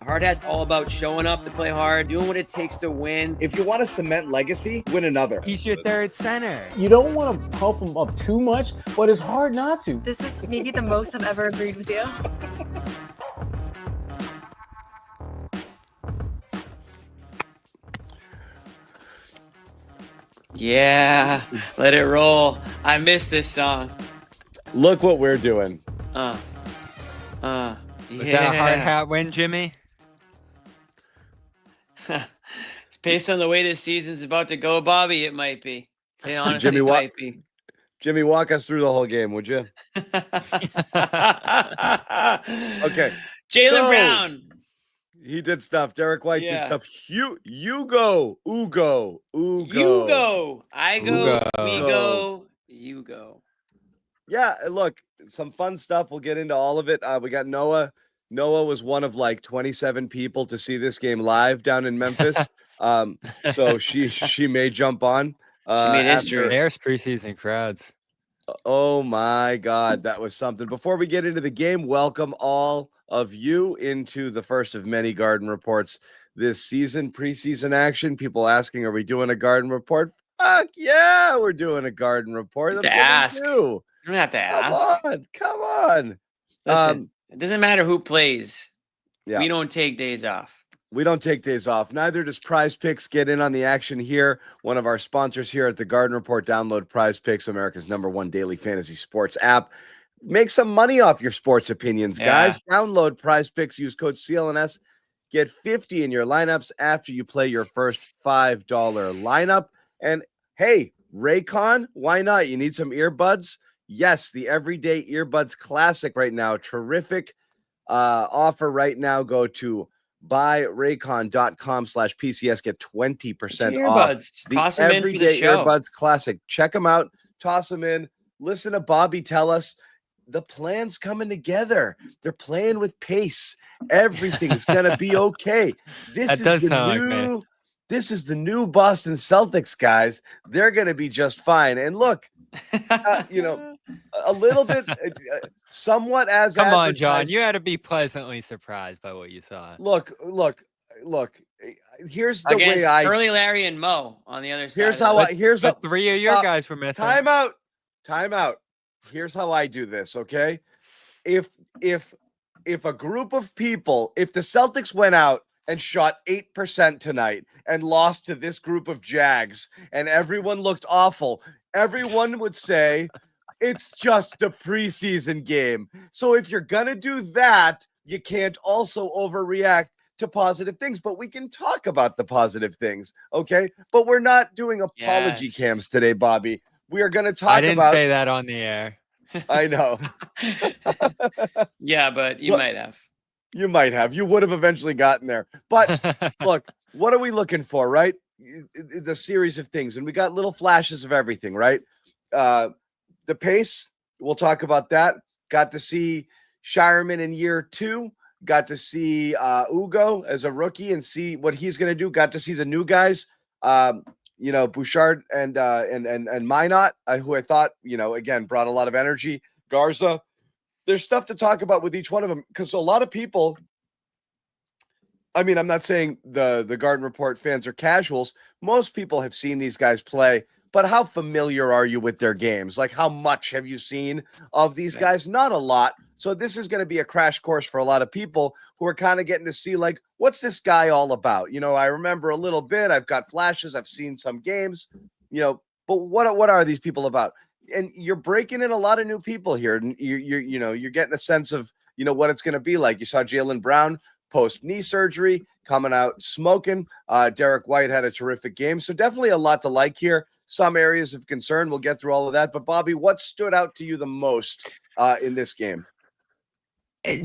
Hard Hat's all about showing up to play hard, doing what it takes to win. If you want to cement legacy, win another. He's your third center. You don't want to pump him up too much, but it's hard not to. This is maybe the most I've ever agreed with you. Yeah, let it roll. I miss this song. Look what we're doing. Was that a Hard Hat win, Jimmy? Based on the way this season's about to go, Bobby, it might be. It honestly Jimmy, might be. Jimmy, walk us through the whole game, would you? Okay. Jaylen Brown. He did stuff. Derek White did stuff. Ugo. I go. We go. You go. Yeah, look, some fun stuff. We'll get into all of it. We got Noah. Noah was one of like 27 people to see this game live down in Memphis. So she may jump on. She made history. There's preseason crowds. Oh my God, that was something. Before we get into the game, welcome all of you into the first of many Garden Reports this season. Preseason action. People asking, are we doing a Garden Report? Fuck yeah, we're doing a Garden Report. That's what we do. You don't have to ask. Come on. Listen, it doesn't matter who plays. Yeah. We don't take days off. We don't take days off. Neither does Prize Picks. Get in on the action here. One of our sponsors here at the Garden Report. Download Prize Picks, America's #1 daily fantasy sports app. Make some money off your sports opinions, guys. Download Prize Picks. Use code CLNS. Get 50 in your lineups after you play your first $5 lineup. And hey, Raycon, why not? You need some earbuds? Yes, the Everyday Earbuds Classic right now. Terrific offer right now. Go to buyraycon.com/PCS. Get 20% off. Toss them in for the show. Earbuds Classic. Check them out. Toss them in. Listen to Bobby tell us the plan's coming together. They're playing with pace. Everything's gonna be okay. This is the new Boston Celtics, guys. They're gonna be just fine. And look, a little bit, somewhat as. Come on, John. You had to be pleasantly surprised by what you saw. Look. Here's the Against way I. Curly, Larry, and Mo on the other side. Here's how. Three of your guys were missing. Time out. Here's how I do this. Okay, if a group of people, if the Celtics went out and shot 8% tonight and lost to this group of Jags, and everyone looked awful, everyone would say it's just a preseason game. So if you're gonna do that, you can't also overreact to positive things, but we can talk about the positive things, okay? But we're not doing apology cams today, Bobby. We are going to talk about. I didn't say that on the air. I know. Yeah, but you might have. You might have. You would have eventually gotten there. But look, what are we looking for, right? The series of things, and we got little flashes of everything, right? The pace, we'll talk about that. Got to see Scheierman in year 2. Got to see Ugo as a rookie and see what he's going to do. Got to see the new guys, Bouchard and Minot, who I thought, again, brought a lot of energy. Garza. There's stuff to talk about with each one of them because a lot of people, I mean, I'm not saying the Garden Report fans are casuals. Most people have seen these guys play, but how familiar are you with their games? Like, how much have you seen of these guys? Not a lot. So this is going to be a crash course for a lot of people who are kind of getting to see, like, what's this guy all about? I remember a little bit. I've got flashes. I've seen some games, but what are these people about? And you're breaking in a lot of new people here. And you're getting a sense of, what it's going to be like. You saw Jaylen Brown post knee surgery coming out smoking. Derek White had a terrific game. So definitely a lot to like here. Some areas of concern. We'll get through all of that. But Bobby, what stood out to you the most in this game?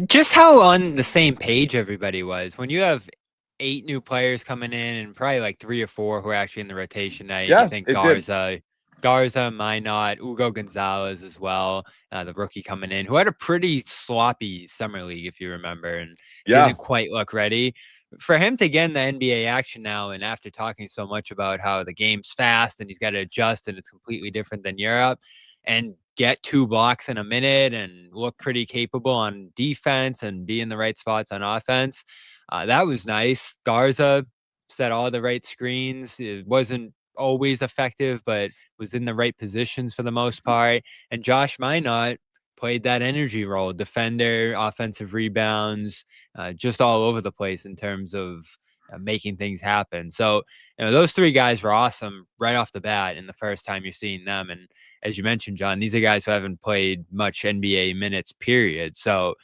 Just how on the same page everybody was. When you have 8 new players coming in and probably like 3 or 4 who are actually in the rotation now. I think Garza, Minot, Ugo Gonzalez as well, the rookie coming in, who had a pretty sloppy summer league, if you remember, and didn't quite look ready. For him to get in the NBA action now, and after talking so much about how the game's fast and he's got to adjust and it's completely different than Europe, and get 2 blocks in a minute and look pretty capable on defense and be in the right spots on offense. That was nice. Garza set all the right screens. It wasn't always effective, but was in the right positions for the most part. And Josh Minot played that energy role, defender, offensive rebounds, just all over the place in terms of making things happen. So, those three guys were awesome right off the bat in the first time you're seeing them. And as you mentioned, John, these are guys who haven't played much NBA minutes, period. So,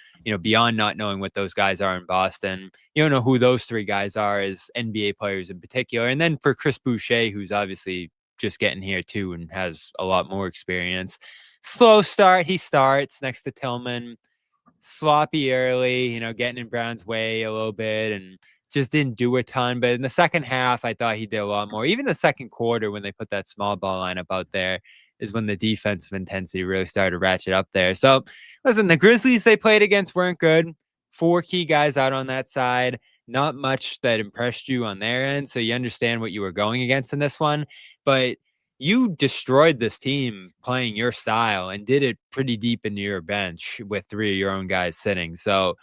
beyond not knowing what those guys are in Boston, you don't know who those three guys are as NBA players in particular. And then for Chris Boucher, who's obviously just getting here too and has a lot more experience. Slow start. He starts next to Tillman. Sloppy early, getting in Brown's way a little bit and just didn't do a ton. But in the second half, I thought he did a lot more. Even the second quarter, when they put that small ball lineup out there, is when the defensive intensity really started to ratchet up there. So, listen, the Grizzlies they played against weren't good. 4 key guys out on that side. Not much that impressed you on their end. So you understand what you were going against in this one. But you destroyed this team playing your style and did it pretty deep into your bench with 3 of your own guys sitting. So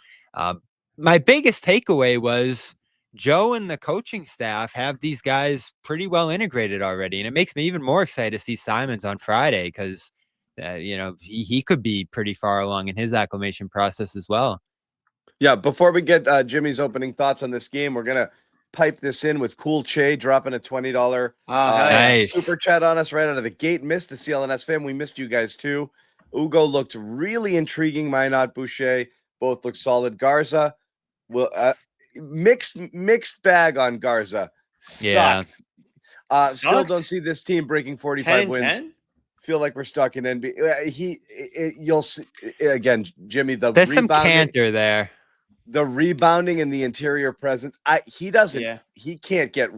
my biggest takeaway was Joe and the coaching staff have these guys pretty well integrated already. And it makes me even more excited to see Simons on Friday because, he could be pretty far along in his acclimation process as well. Yeah, before we get Jimmy's opening thoughts on this game, we're going to pipe this in with Cool Che dropping a $20 nice super chat on us right out of the gate. Missed the CLNS fam. We missed you guys too. Ugo looked really intriguing. Minot, Boucher both look solid. Garza, mixed bag on Garza. Sucked. Yeah. Still don't see this team breaking 45 wins. 10? Feel like we're stuck in NBA. You'll see again, Jimmy. There's some canter there. The rebounding and the interior presence. He can't get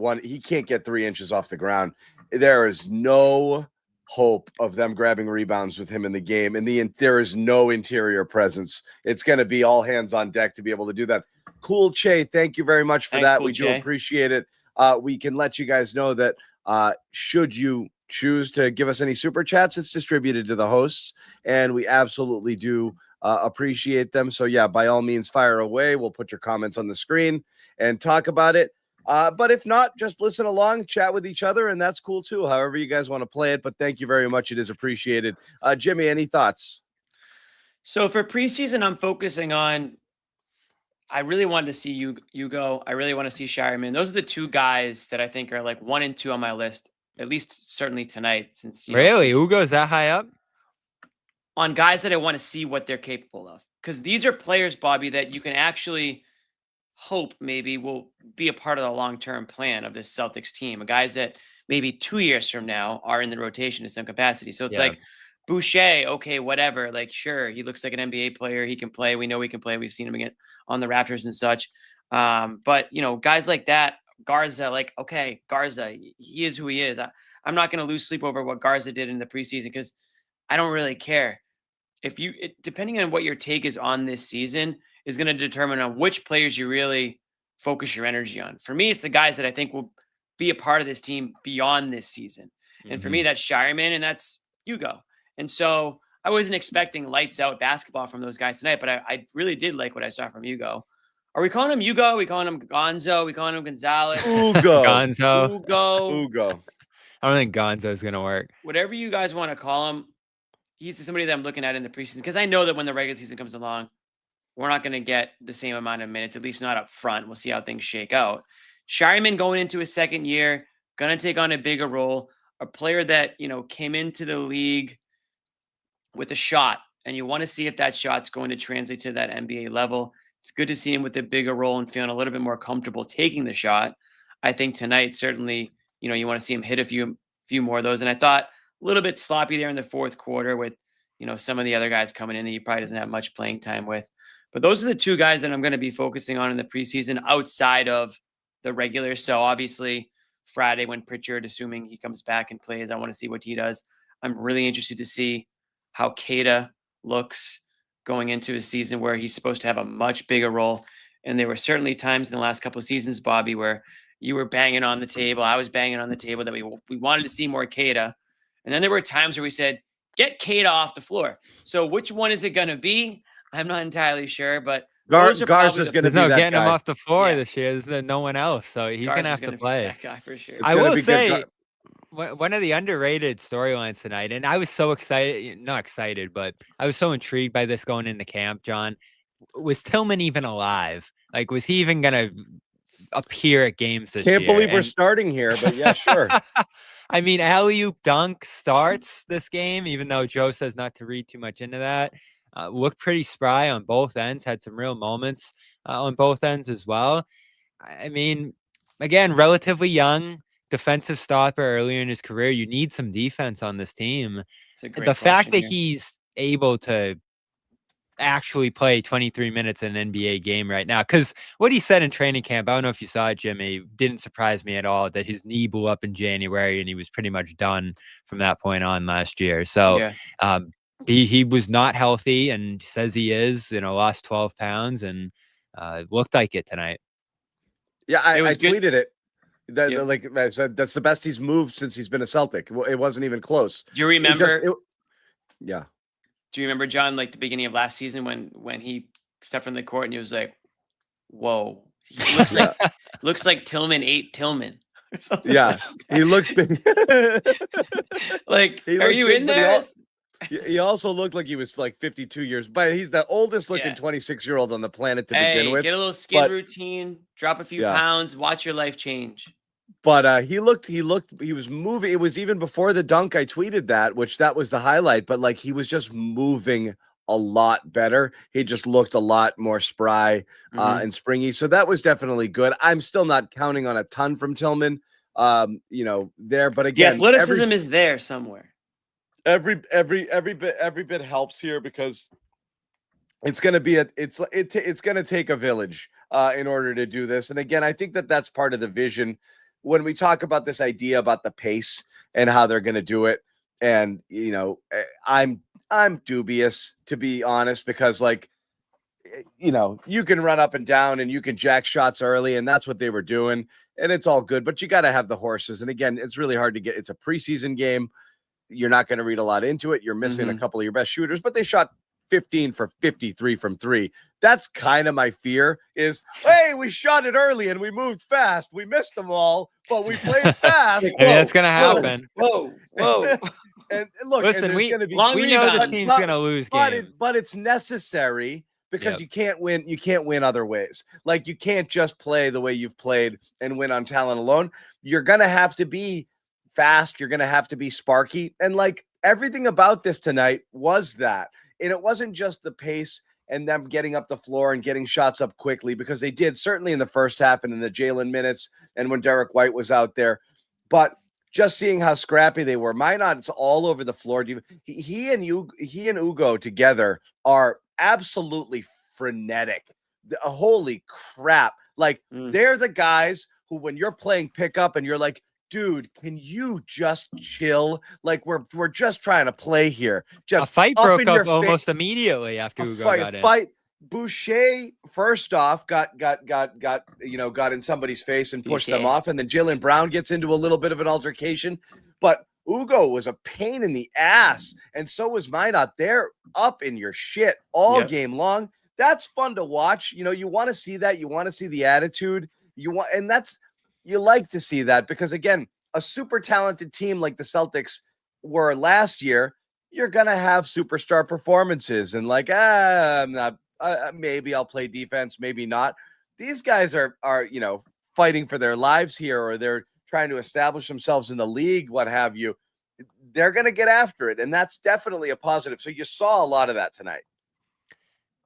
3 inches off the ground. There is no hope of them grabbing rebounds with him in the game. And there is no interior presence. It's going to be all hands on deck to be able to do that. Cool Che, thank you very much for that. Cool, we do appreciate it. We can let you guys know that should you choose to give us any super chats, it's distributed to the hosts, and we absolutely do appreciate them. So yeah, by all means, fire away. We'll put your comments on the screen and talk about it. But if not, just listen along, chat with each other, and that's cool too. However you guys want to play it. But thank you very much. It is appreciated. Jimmy, any thoughts? So for preseason, I'm focusing on. I really wanted to see Ugo. I really want to see Scheierman. Those are the 2 guys that I think are like 1 and 2 on my list. At least certainly tonight, since really Ugo's that high up on guys that I want to see what they're capable of. Because these are players, Bobby, that you can actually hope maybe will be a part of the long-term plan of this Celtics team. Guys that maybe 2 years from now are in the rotation in some capacity. So it's like Boucher, okay, whatever. Like, sure, he looks like an NBA player. He can play. We know he can play. We've seen him again on the Raptors and such. But guys like that. Garza, like, okay, Garza, he is who he is. I'm not going to lose sleep over what Garza did in the preseason because I don't really care. Depending on what your take is on this season is going to determine on which players you really focus your energy on. For me, it's the guys that I think will be a part of this team beyond this season. And for me, that's Scheierman and that's Ugo. And so I wasn't expecting lights out basketball from those guys tonight, but I really did like what I saw from Ugo. Are we calling him Ugo? Are we calling him Gonzo? Are we calling him Gonzalez? Ugo. Ugo. I don't think Gonzo is going to work. Whatever you guys want to call him, he's somebody that I'm looking at in the preseason because I know that when the regular season comes along, we're not going to get the same amount of minutes, at least not up front. We'll see how things shake out. Scheierman going into his second year, going to take on a bigger role, a player that, came into the league with a shot, and you want to see if that shot's going to translate to that NBA level. It's good to see him with a bigger role and feeling a little bit more comfortable taking the shot. I think tonight, certainly, you want to see him hit a few more of those. And I thought a little bit sloppy there in the fourth quarter with, some of the other guys coming in that he probably doesn't have much playing time with. But those are the 2 guys that I'm going to be focusing on in the preseason outside of the regular. So obviously Friday when Pritchard, assuming he comes back and plays, I want to see what he does. I'm really interested to see how Keita looks going into a season where he's supposed to have a much bigger role. And there were certainly times in the last couple of seasons, Bobby, where you were banging on the table. I was banging on the table that we wanted to see more Keita. And then there were times where we said, get Keita off the floor. So which one is it going to be? I'm not entirely sure, but Those are probably Garza's the- going to There's be no that getting him guy. off the floor Yeah. this year. There's no one else, so he's Garza's gonna have to be play. that guy for sure. It's I gonna will be good. say one of the underrated storylines tonight, and I was so excited, not excited, but I was so intrigued by this going into camp, John. Was Tillman even alive? Like, was he even gonna appear at games this year? Can't believe we're starting here, but yeah, sure. I mean, alley-oop dunk starts this game, even though Joe says not to read too much into that. Looked pretty spry on both ends, had some real moments on both ends as well. I mean, again, relatively young, defensive stopper earlier in his career. You need some defense on this team. It's a great The fact that question here. he's able to actually play 23 minutes in an NBA game right now, because what he said in training camp, I don't know if you saw it, Jimmy, didn't surprise me at all that his knee blew up in January and he was pretty much done from that point on last year. So Yeah. he was not healthy, and says he is, lost 12 pounds and looked like it tonight. Yeah, I was good. tweeted it. Yep. Like I said, that's the best he's moved since he's been a Celtic. It wasn't even close. Do you remember? Yeah. Do you remember, John, like the beginning of last season when he stepped on the court and he was like, "Whoa, he looks like Tillman ate Tillman." Or something. Yeah, he looked big. Like, He are looked you big, in but there? he also looked like he was like 52 years, but he's the oldest looking Yeah. 26-year-old on the planet to Hey, begin with. get a little skin but- routine, drop a few Yeah. pounds, watch your life change. But he was moving. It was even before the dunk. I tweeted that was the highlight. But like he was just moving a lot better. He just looked a lot more spry and springy. So that was definitely good. I'm still not counting on a ton from Tillman. There. But The again, athleticism is there somewhere. every bit helps here because it's going to be it's going to take a village in order to do this. And again, I think that's part of the vision when we talk about this idea about the pace and how they're going to do it. And I'm dubious, to be honest, because you can run up and down and you can jack shots early, and that's what they were doing, and it's all good. But you got to have the horses. And again, it's really hard to get. It's a preseason game. You're not going to read a lot into it. You're missing a couple of your best shooters, but they shot 15 for 53 from three. That's kind of my fear is, hey, we shot it early and we moved fast. We missed them all, but we played fast. That's going to happen. Whoa. And look, Listen, and we gonna be, know this team's going to lose games. but it's necessary because you can't win. You can't win other ways. Like you can't just play the way you've played and win on talent alone. You're going to have to be fast. You're going to have to be sparky. And like everything about this tonight was that. And it wasn't just the pace and them getting up the floor and getting shots up quickly, because they did certainly in the first half and in the Jaylen minutes and when Derek White was out there. But just seeing how scrappy they were. Minot's all over the floor. He and Ugo together are absolutely frenetic. Holy crap. Like they're the guys who, when you're playing pickup and you're like, dude, can you just chill? Like we're just trying to play here. Just a fight up broke in your up almost immediately after Ugo got in. Fight. Boucher first off got in somebody's face and pushed them off, and then Jaylen Brown gets into a little bit of an altercation. But Ugo was a pain in the ass, and so was Minot. They're up in your shit all game long. That's fun to watch. You want to see that. You want to see the attitude. You like to see that because, again, a super talented team like the Celtics were last year, you're going to have superstar performances and I'm not, maybe I'll play defense, maybe not. These guys are fighting for their lives here, or they're trying to establish themselves in the league, what have you. They're going to get after it, and that's definitely a positive. So you saw a lot of that tonight.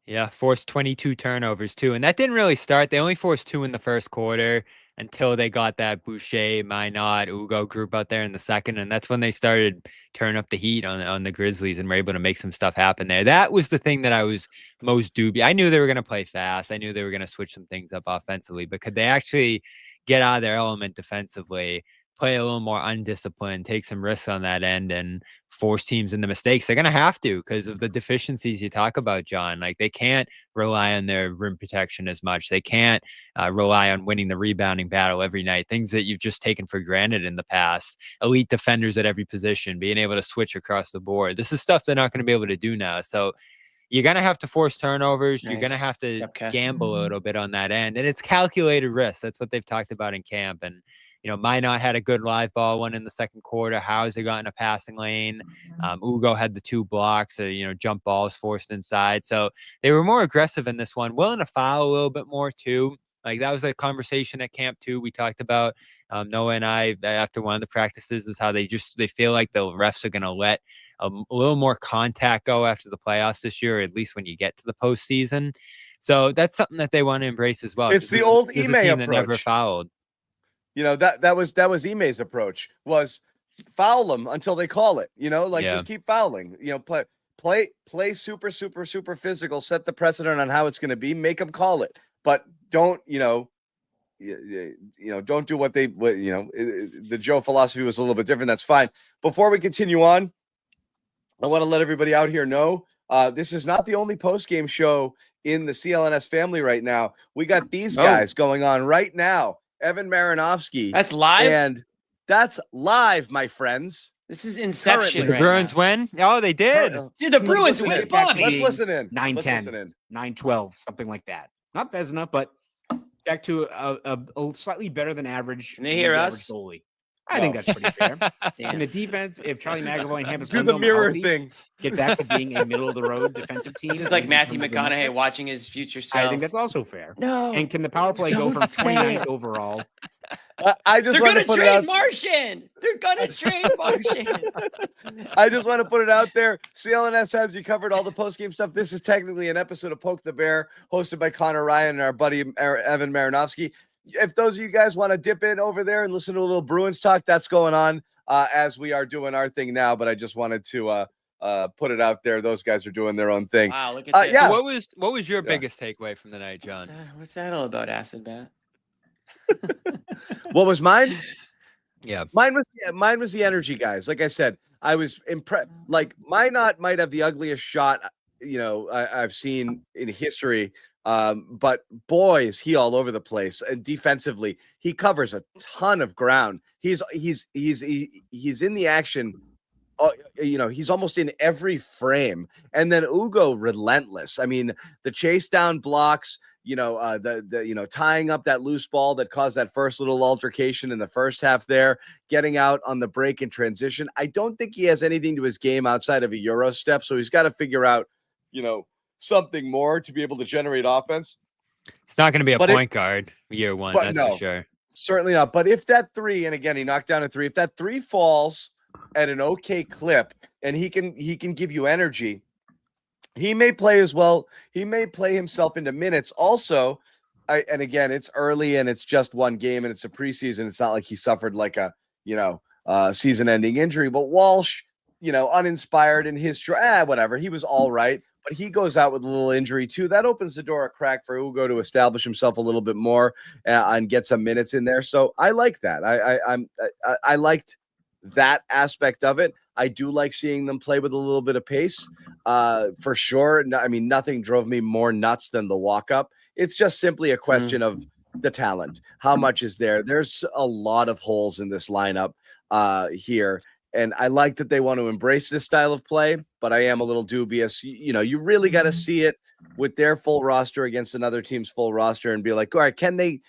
Yeah, forced 22 turnovers too. And that didn't really start. They only forced 2 in the first quarter until they got that Boucher, Minot, Ugo group out there in the second. And that's when they started turning up the heat on the Grizzlies and were able to make some stuff happen there. That was the thing that I was most dubious. I knew they were going to play fast. I knew they were going to switch some things up offensively, but could they actually get out of their element defensively, play a little more undisciplined, take some risks on that end, and force teams into mistakes? They're going to have to, because of the deficiencies you talk about, John. Like, they can't rely on their rim protection as much. They can't rely on winning the rebounding battle every night, things that you've just taken for granted in the past. Elite defenders at every position, being able to switch across the board. This is stuff they're not going to be able to do now. So you're going to have to force turnovers. You're going to Nice. have to Yep, Cass. gamble a little bit on that end. And it's calculated risk. That's what they've talked about in camp. And, Minot had a good live ball one in the second quarter. Hauser got in a passing lane. Ugo had the 2 blocks, jump balls forced inside. So they were more aggressive in this one, willing to foul a little bit more too. Like that was a conversation at camp too. We talked about Noah and I after one of the practices is how they feel like the refs are going to let a little more contact go after the playoffs this year, or at least when you get to the postseason. So that's something that they want to embrace as well. It's the old Ime approach. That never fouled. That was Ime's approach was foul them until they call it. Just keep fouling. Play super physical. Set the precedent on how it's going to be. Make them call it, but don't don't do what the Joe philosophy was a little bit different. That's fine. Before we continue on, I want to let everybody out here know this is not the only post-game show in the CLNS family right now. We got these guys going on right now. Evan Marinovsky. That's live? And that's live, my friends. This is Inception. The Bruins win? Oh, they did. Dude, the Bruins win. Let's listen in. 9-10, 9-12, something like that. Not Vezina, but back to a slightly better than average. Can they hear us? Goalie. I think that's pretty fair. In the defense, if Charlie McAvoy and Hampus do the mirror healthy, thing, get back to being a middle of the road defensive team. This is like Matthew McConaughey watching his future self. I think that's also fair. No. And can the power play go from 29th overall? I just want to put it out. Martian. They're gonna trade Martian. I just want to put it out there. CLNS has you covered all the post-game stuff. This is technically an episode of Poke the Bear, hosted by Connor Ryan and our buddy Evan Marinovsky. If those of you guys want to dip in over there and listen to a little Bruins talk, that's going on as we are doing our thing now. But I just wanted to put it out there. Those guys are doing their own thing. Wow, look at that. Yeah. So what was your biggest takeaway from the night, John? What's that all about, Acid Bat? What was mine? Yeah, mine was the energy, guys. Like I said, I was impressed. Like Minot might have the ugliest shot I've seen in history. But boy, is he all over the place. And defensively, he covers a ton of ground. He's in the action. He's almost in every frame. And then Ugo, relentless. I mean, the chase down blocks, the tying up that loose ball that caused that first little altercation in the first half there, getting out on the break and transition. I don't think he has anything to his game outside of a Euro step. So he's got to figure out, something more to be able to generate offense. It's not going to be a point guard year one, that's for sure. Certainly not. But if that 3, and again, he knocked down a 3, if that 3 falls at an okay clip and he can give you energy, he may play as well. He may play himself into minutes. Also, and again, it's early and it's just one game and it's a preseason. It's not like he suffered like a, season-ending injury. But Walsh, uninspired in his whatever. He was all right. But he goes out with a little injury too. That opens the door a crack for Ugo to establish himself a little bit more and get some minutes in there. So I like that. I liked that aspect of it. I do like seeing them play with a little bit of pace, for sure. I mean, nothing drove me more nuts than the walk up. It's just simply a question of the talent. How much is there? There's a lot of holes in this lineup here. And I like that they want to embrace this style of play, but I am a little dubious. You really got to see it with their full roster against another team's full roster and be like, all right, can they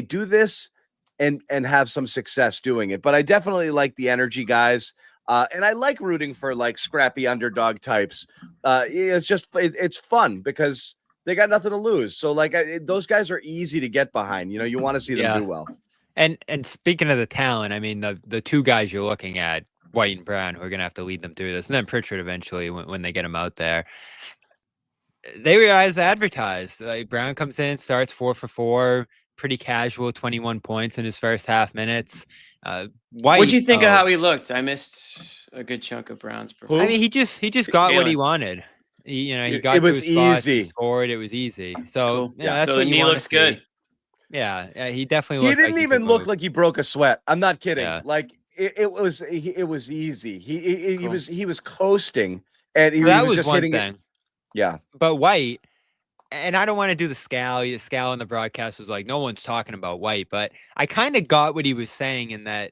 do this and have some success doing it? But I definitely like the energy guys. And I like rooting for like scrappy underdog types. It's fun because they got nothing to lose. So like those guys are easy to get behind. You want to see them do well. And speaking of the talent, I mean, the 2 guys you're looking at, White and Brown, who are going to have to lead them through this, and then Pritchard eventually when they get him out there, they were as advertised. Like Brown comes in, starts 4 for 4, pretty casual, 21 points in his first half minutes. White, what'd you think of how he looked? I missed a good chunk of Brown's performance. I mean, he just got what he wanted. He got it was to his spot, easy. he scored. It was easy. So cool. That's so what the knee looks good. Yeah, he definitely. He didn't even look like he broke a sweat. I'm not kidding. Yeah. Like it was easy. He was coasting, and he was just one hitting thing. it. Yeah, but White, and I don't want to do the scowl. The scowl in the broadcast was like no one's talking about White, but I kind of got what he was saying in that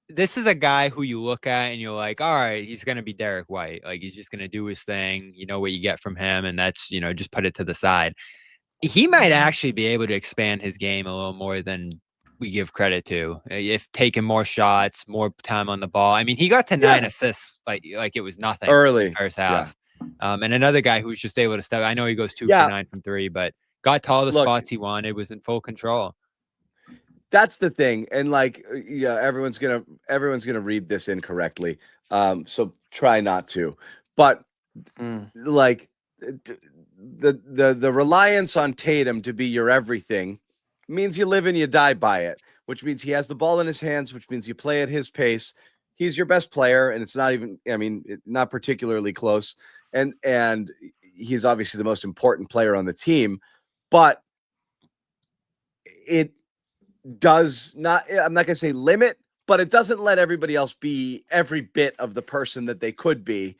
this is a guy who you look at and you're like, all right, he's going to be Derek White. Like, he's just going to do his thing. You know what you get from him, and that's, just put it to the side. He might actually be able to expand his game a little more than we give credit to, if taking more shots, more time on the ball. I mean, he got to 9 assists like it was nothing early in the first half. And another guy who's just able to step. I know he goes 2 for 9 from 3, but got to all the spots he wanted, was in full control. That's the thing. And everyone's gonna read this incorrectly. So try not to. But the reliance on Tatum to be your everything means you live and you die by it, which means he has the ball in his hands, which means you play at his pace. He's your best player, and it's not even, not particularly close. And he's obviously the most important player on the team, but it does not, I'm not going to say limit, but it doesn't let everybody else be every bit of the person that they could be,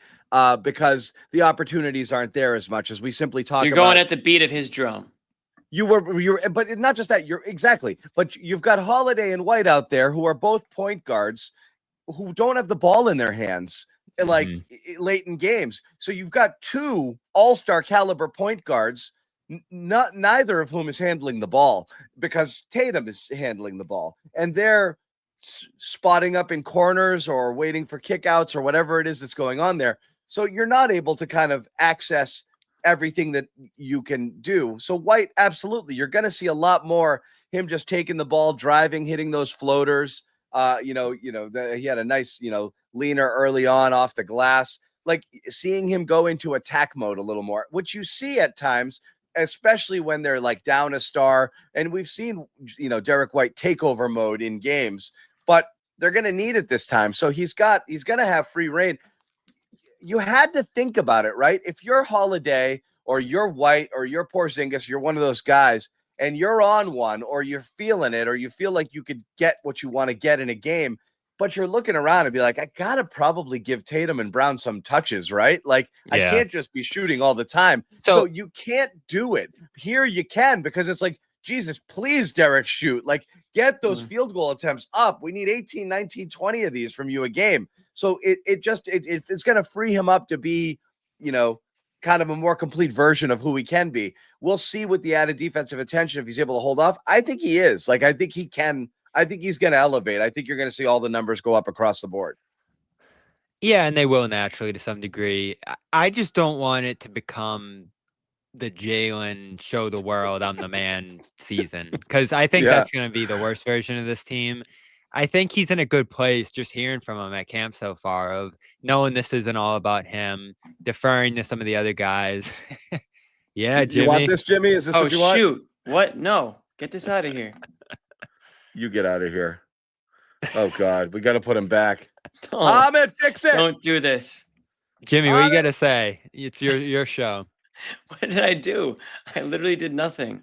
because the opportunities aren't there as much as we simply talk about. You're going at the beat of his drum. But not just that, but you've got Holiday and White out there who are both point guards who don't have the ball in their hands late in games. So you've got 2 all-star caliber point guards, neither of whom is handling the ball, because Tatum is handling the ball, and they're spotting up in corners or waiting for kickouts or whatever it is that's going on there. So you're not able to kind of access everything that you can do. So White, absolutely, you're going to see a lot more him just taking the ball, driving, hitting those floaters. He had a nice, leaner early on off the glass, like seeing him go into attack mode a little more, which you see at times, especially when they're like down a star. And we've seen, Derek White take over mode in games, but they're going to need it this time. So he's going to have free reign. You had to think about it, right? If you're Holiday or you're White or you're Porzingis, you're one of those guys, and you're on one, or you're feeling it, or you feel like you could get what you want to get in a game, but you're looking around and be like, I got to probably give Tatum and Brown some touches, right? Like, I can't just be shooting all the time. So you can't do it. Here you can, because it's like, Jesus, please, Derek, shoot. Like, get those field goal attempts up. We need 18, 19, 20 of these from you a game. So it's going to free him up to be, kind of a more complete version of who he can be. We'll see with the added defensive attention if he's able to hold off. I think he is. Like, I think he can. I think he's going to elevate. I think you're going to see all the numbers go up across the board. Yeah, and they will naturally to some degree. I just don't want it to become the Jaylen show the world I'm the man season, because I think that's going to be the worst version of this team. I think he's in a good place, just hearing from him at camp so far, of knowing this isn't all about him, deferring to some of the other guys. Yeah, Jimmy. You want this, Jimmy? Is this what you want? Oh, shoot. What? No. Get this out of here. You get out of here. Oh, God. We got to put him back. Ahmed, fix it. Don't do this. Jimmy, what you got to say? It's your show. What did I do? I literally did nothing.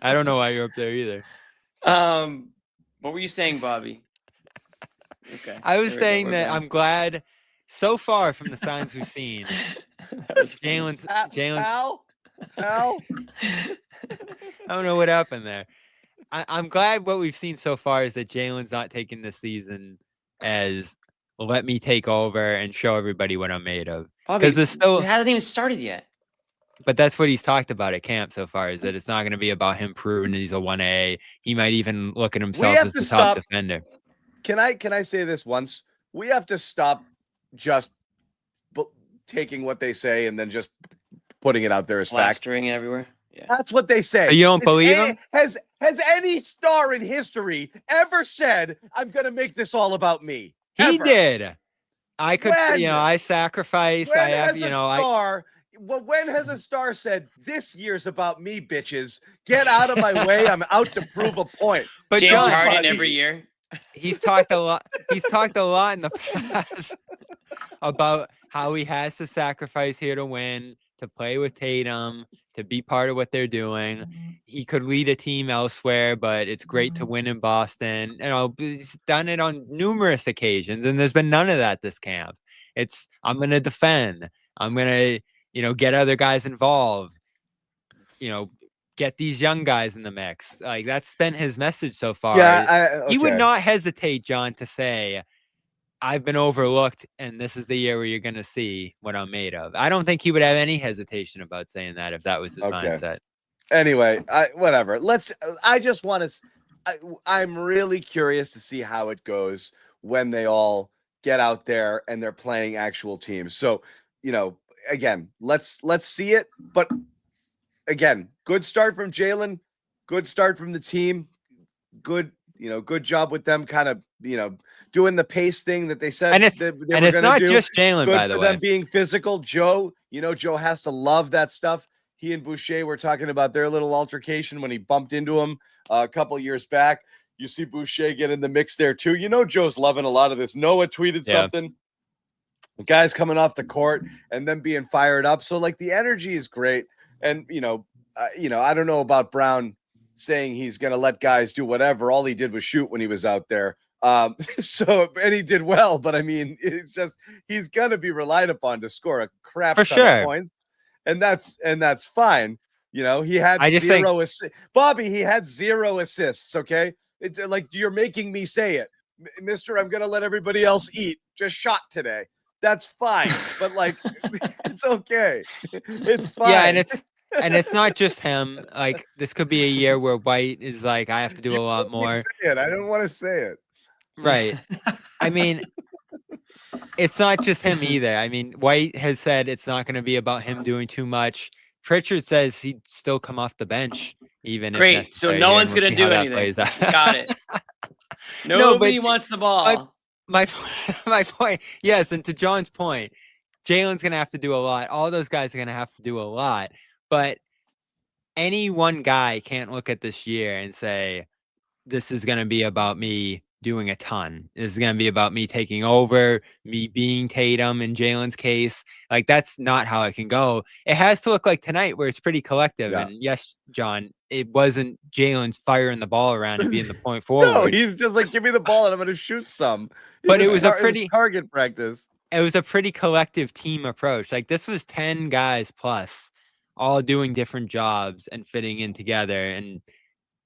I don't know why you're up there either. What were you saying, Bobby? Okay. I was saying that I'm glad so far from the signs we've seen. Jaylen's. Al? I don't know what happened there. I'm glad what we've seen so far is that Jaylen's not taking this season as let me take over and show everybody what I'm made of. Because it hasn't even started yet. But that's what he's talked about at camp so far, is that it's not going to be about him proving he's a 1A. He might even look at himself as the top defender. Can I say this once? We have to stop just taking what they say and then just putting it out there as fact. Plastering everywhere. Yeah. That's what they say. So you don't believe him? Has any star in history ever said, I'm going to make this all about me? He did. I could, I sacrificed. When has a star said, this year's about me, bitches? Get out of my way. I'm out to prove a point. But James Harden every year. He's talked a lot. He's talked a lot in the past about how he has to sacrifice here to win, to play with Tatum, to be part of what they're doing. He could lead a team elsewhere, but it's great to win in Boston. He's done it on numerous occasions, and there's been none of that this camp. I'm going to defend. I'm going to, get other guys involved. get these young guys in the mix. Like that's been his message so far. Yeah, He would not hesitate, John, to say, I've been overlooked and this is the year where you're going to see what I'm made of. I don't think he would have any hesitation about saying that if that was his mindset. Anyway, whatever. I just want to, I'm really curious to see how it goes when they all get out there and they're playing actual teams. So, again, let's see it. But again, good start from Jaylen, good start from the team. Good job with them kind of, doing the pace thing that they said. And it's not just Jaylen, by the way. Good for them being physical. Joe, Joe has to love that stuff. He and Boucher were talking about their little altercation when he bumped into him a couple years back. You see Boucher get in the mix there too. Joe's loving a lot of this. Noah tweeted something. The guy's coming off the court and then being fired up. So like the energy is great. And, I don't know about Brown saying he's going to let guys do whatever. All he did was shoot when he was out there. And he did well, but I mean, it's just, he's going to be relied upon to score a crap ton of points. And that's fine. He had zero assists. Bobby, he had 0 assists. Okay. It's like, you're making me say it, Mister. I'm going to let everybody else eat. Just shot today. That's fine. But like, it's okay. It's fine. Yeah. And it's not just him. Like this could be a year where White is like, I have to do a lot more. I don't want to say it. Right. I mean, it's not just him either. I mean, White has said it's not going to be about him doing too much. Pritchard says he'd still come off the bench, even if great. So no one's going to do anything. Got it. Nobody wants the ball. My point, yes, and to John's point, Jaylen's going to have to do a lot. All those guys are going to have to do a lot. But any one guy can't look at this year and say, this is going to be about me doing a ton. This is going to be about me taking over, me being Tatum in Jaylen's case. Like, that's not how it can go. It has to look like tonight where it's pretty collective. Yeah. And yes, John, it wasn't Jaylen's firing the ball around and being the point forward. No, he's just like, give me the ball and I'm going to shoot some. But it was a pretty target practice. It was a pretty collective team approach. Like, this was 10 guys plus all doing different jobs and fitting in together and,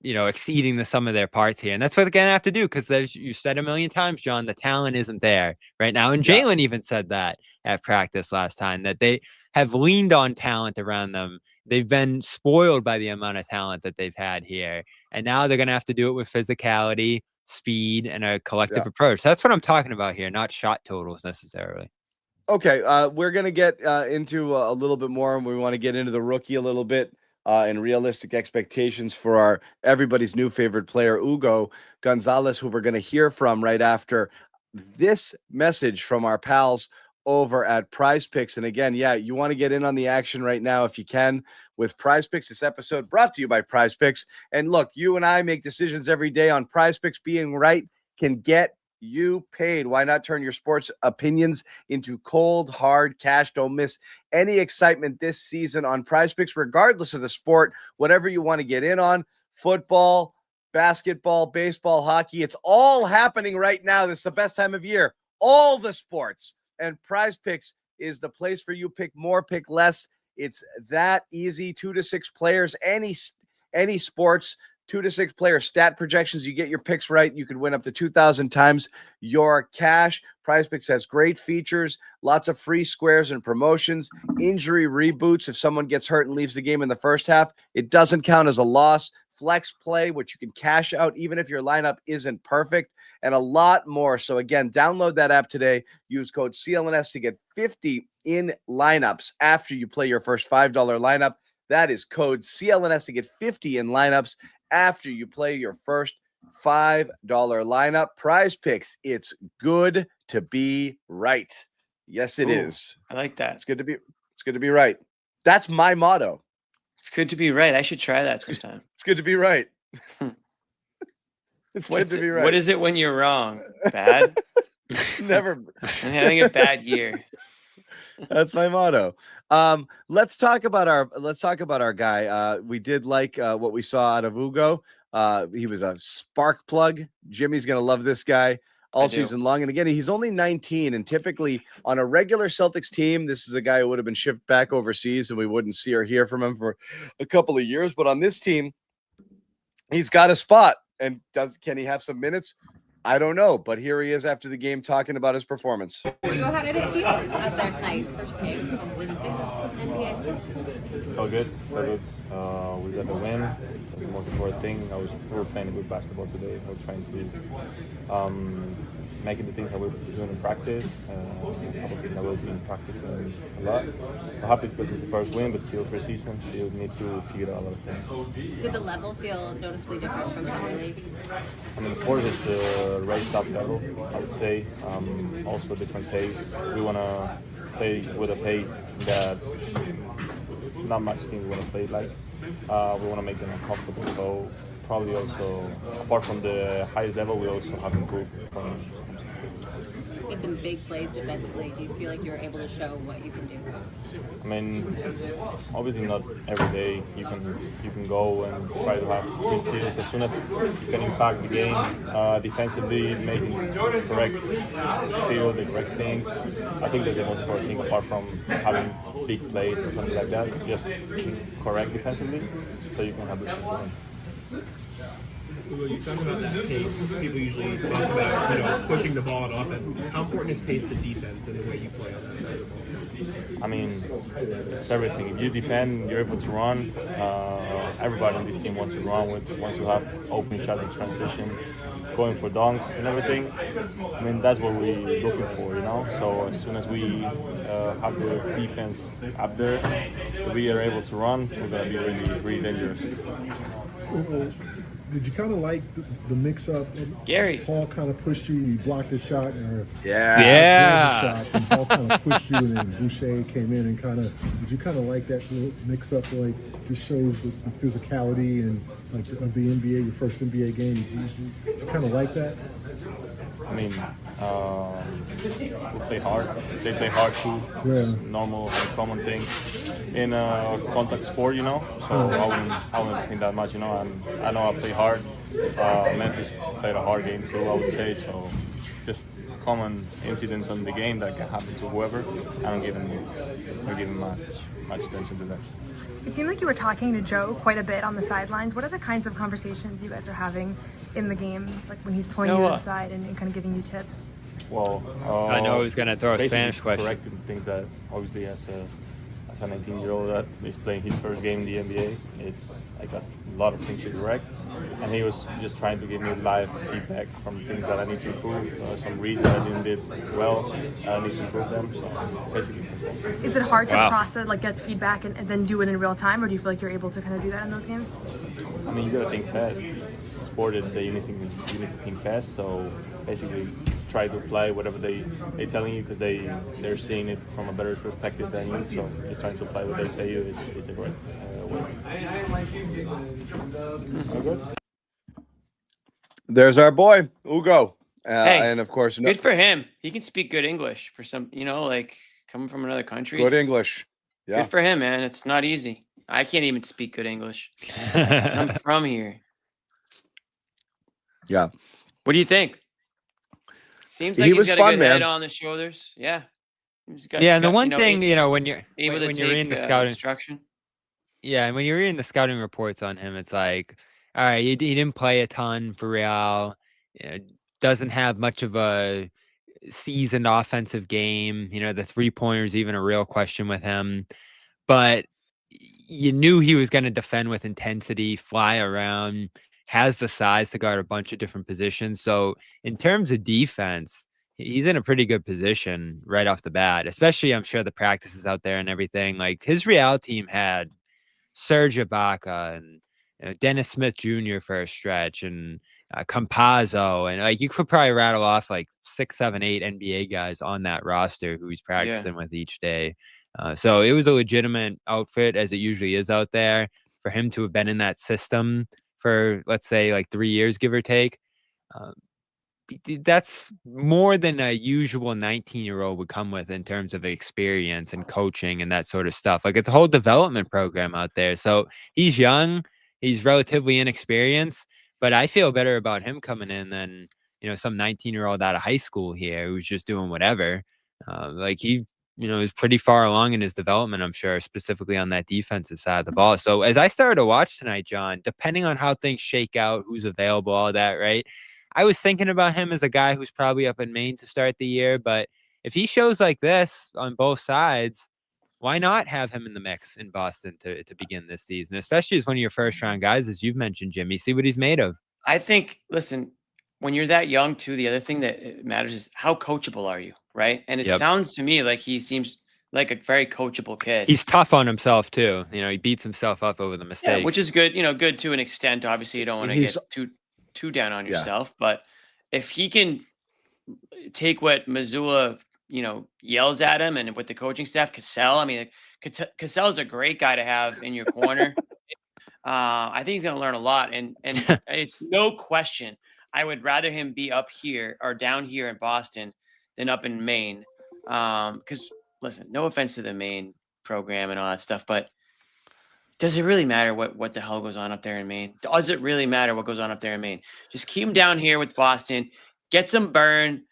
exceeding the sum of their parts here. And that's what they're going to have to do because, as you said a million times, John, the talent isn't there right now. And Jaylen even said that at practice last time, that they have leaned on talent around them. They've been spoiled by the amount of talent that they've had here. And now they're going to have to do it with physicality, speed, and a collective approach. That's what I'm talking about here, not shot totals necessarily. Okay, we're going to get into a little bit more, and we want to get into the rookie a little bit. And realistic expectations for everybody's new favorite player, Ugo Gonzalez, who we're going to hear from right after this message from our pals over at Prize Picks. And again, you want to get in on the action right now if you can with Prize Picks. This episode brought to you by Prize Picks. And look, you and I make decisions every day on Prize Picks. Being right can get you paid. Why not turn your sports opinions into cold, hard cash? Don't miss any excitement this season on Prize Picks, regardless of the sport, whatever you want to get in on. Football, basketball, baseball, hockey. It's all happening right now. This is the best time of year. All the sports. And Prize Picks is the place for you. Pick more, pick less. It's that easy. 2 to 6 players, any sports. 2 to 6 player stat projections. You get your picks right, you could win up to 2,000 times your cash. Prize Picks has great features, lots of free squares and promotions, injury reboots. If someone gets hurt and leaves the game in the first half, it doesn't count as a loss. Flex play, which you can cash out even if your lineup isn't perfect, and a lot more. So again, download that app today. Use code CLNS to get 50 in lineups after you play your first $5 lineup. That is code CLNS to get 50 in lineups after you play your first $5 lineup. Prize Picks, it's good to be right. Yes, it is. I like that. It's good to be right. That's my motto. It's good to be right. I should try that sometime. It's good to be right. It's good to be right. What is it when you're wrong? Bad? Never. I'm having a bad year. That's my motto. Let's talk about our guy. We did like what we saw out of Ugo. He was a spark plug. Jimmy's gonna love this guy. all season long. And again, he's only 19, and typically on a regular Celtics team, this is a guy who would have been shipped back overseas and we wouldn't see or hear from him for a couple of years. But on this team, he's got a spot. And can he have some minutes? I don't know, but here he is after the game talking about his performance. Ugo, how did it feel out there tonight, first game? NBA. Felt good. We got the win. That's the most important thing. We were playing good basketball today. We're trying to making the things that we're doing in practice. I think that we'll be practicing a lot. I'm happy because it's the first win, but still preseason. Still need to figure out a lot of things. Did the level feel noticeably different from summer league? I mean, of course, it's a raised up level, I would say. Also different pace. We want to play with a pace that not much teams want to play like. We want to make them uncomfortable. So probably also, apart from the highest level, we also have improved from Made some big plays defensively. Do you feel like you're able to show what you can do? I mean, obviously not every day you can go and try to have three steals. As soon as you can impact the game defensively, making the correct field, the correct things. I think that's the most important thing, apart from having big plays or something like that. Just correct defensively, so you can have the win. Ugo, you talk about that pace. People usually talk about, pushing the ball on offense. How important is pace to defense and the way you play on that side of the ball? I mean, it's everything. If you defend, you're able to run. Everybody on this team wants to run. Once you have open shot and transition, going for dunks and everything. I mean, that's what we're looking for, So as soon as we have the defense up there, if we are able to run, we're going to be really, really dangerous. Did you kind of like the mix-up? Gary. Paul kind of pushed you, you blocked a shot, or Yeah. shot, and Paul kind of pushed you, and then Boucher came in and kind of. Did you kind of like that little mix-up? Like, this shows the physicality and like of the NBA, your first NBA game. You kind of like that? I mean, we play hard. They play hard too. Yeah. Normal, common thing in a contact sport, So I wouldn't think that much, And I know I play hard. Memphis played a hard game too, I would say. So just common incidents on the game that can happen to whoever. I don't give them much attention to that. It seemed like you were talking to Joe quite a bit on the sidelines. What are the kinds of conversations you guys are having in the game, like when he's pulling you to the side and kind of giving you tips? Well, I know he was going to throw a Spanish question. Correcting things that obviously as a 19-year-old that is playing his first game in the NBA, I got a lot of things to correct, and he was just trying to give me live feedback from things that I need to improve, some reads that I didn't did well, I need to improve them. So basically, is it hard to process, like get feedback and then do it in real time, or do you feel like you're able to kind of do that in those games? I mean, you gotta think fast. It's a sport that you need to think fast. So basically, try to apply whatever they're telling you because they're seeing it from a better perspective than you. So just trying to apply what they say is a great way. Good. There's our boy Ugo, Hey, and of course, good for him. He can speak good English for some, like coming from another country. Good English. Yeah. Good for him, man. It's not easy. I can't even speak good English. I'm from here. Yeah. What do you think? Seems like He he's was got fun, a good head man. on his shoulders. Yeah. And the one thing, when you're able when to you're take reading the scouting instruction. Yeah, and when you're reading the scouting reports on him, it's like, all right, he didn't play a ton for Real. Doesn't have much of a seasoned offensive game. The three-pointer is even a real question with him. But you knew he was going to defend with intensity, fly around, has the size to guard a bunch of different positions. So in terms of defense, he's in a pretty good position right off the bat, especially I'm sure the practices out there and everything. Like his Real team had Serge Ibaka and Dennis Smith Jr. for a stretch and Campazzo. And like you could probably rattle off like 6, 7, 8 NBA guys on that roster who he's practicing with each day. So it was a legitimate outfit as it usually is out there for him to have been in that system for, let's say, like 3 years, give or take. That's more than a usual 19-year-old would come with in terms of experience and coaching and that sort of stuff. Like it's a whole development program out there. So he's young, he's relatively inexperienced, but I feel better about him coming in than some 19-year-old out of high school here who's just doing whatever. He is pretty far along in his development, I'm sure, specifically on that defensive side of the ball. So as I started to watch tonight, John, depending on how things shake out, who's available, all that, right? I was thinking about him as a guy who's probably up in Maine to start the year, but if he shows like this on both sides, why not have him in the mix in Boston to begin this season, especially as one of your first-round guys, as you've mentioned, Jimmy? See what he's made of. I think, listen, when you're that young, too, the other thing that matters is how coachable are you, right? And it sounds to me like he seems like a very coachable kid. He's tough on himself, too. He beats himself up over the mistakes. Yeah, which is good, good to an extent. Obviously, you don't want to get too down on yourself. But if he can take what Missoula yells at him, and with the coaching staff, Cassell. I mean, Cassell's a great guy to have in your corner. I think he's going to learn a lot, and it's no question. I would rather him be up here or down here in Boston than up in Maine. Because listen, no offense to the Maine program and all that stuff, but does it really matter what the hell goes on up there in Maine? Does it really matter what goes on up there in Maine? Just keep him down here with Boston, get some burn.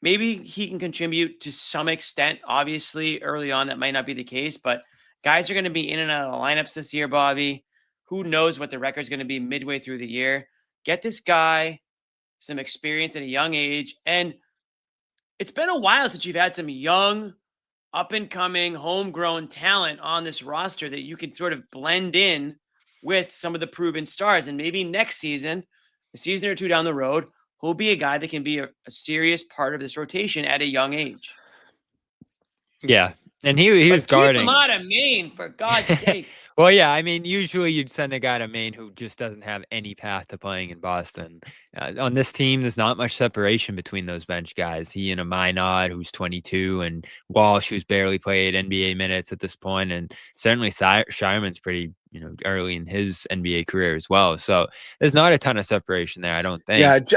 Maybe he can contribute to some extent. Obviously, early on, that might not be the case, but guys are going to be in and out of the lineups this year, Bobby. Who knows what the record's going to be midway through the year? Get this guy some experience at a young age. And it's been a while since you've had some young, up-and-coming, homegrown talent on this roster that you can sort of blend in with some of the proven stars. And maybe next season, a season or two down the road, he'll be a guy that can be a serious part of this rotation at a young age. Yeah. And he was guarding. Keep him out of Maine, for God's sake. Well, yeah, I mean, usually you'd send a guy to Maine who just doesn't have any path to playing in Boston. On this team, there's not much separation between those bench guys. He and a Minot, who's 22, and Walsh, who's barely played NBA minutes at this point, and certainly Scheierman's pretty, early in his NBA career as well. So there's not a ton of separation there, I don't think.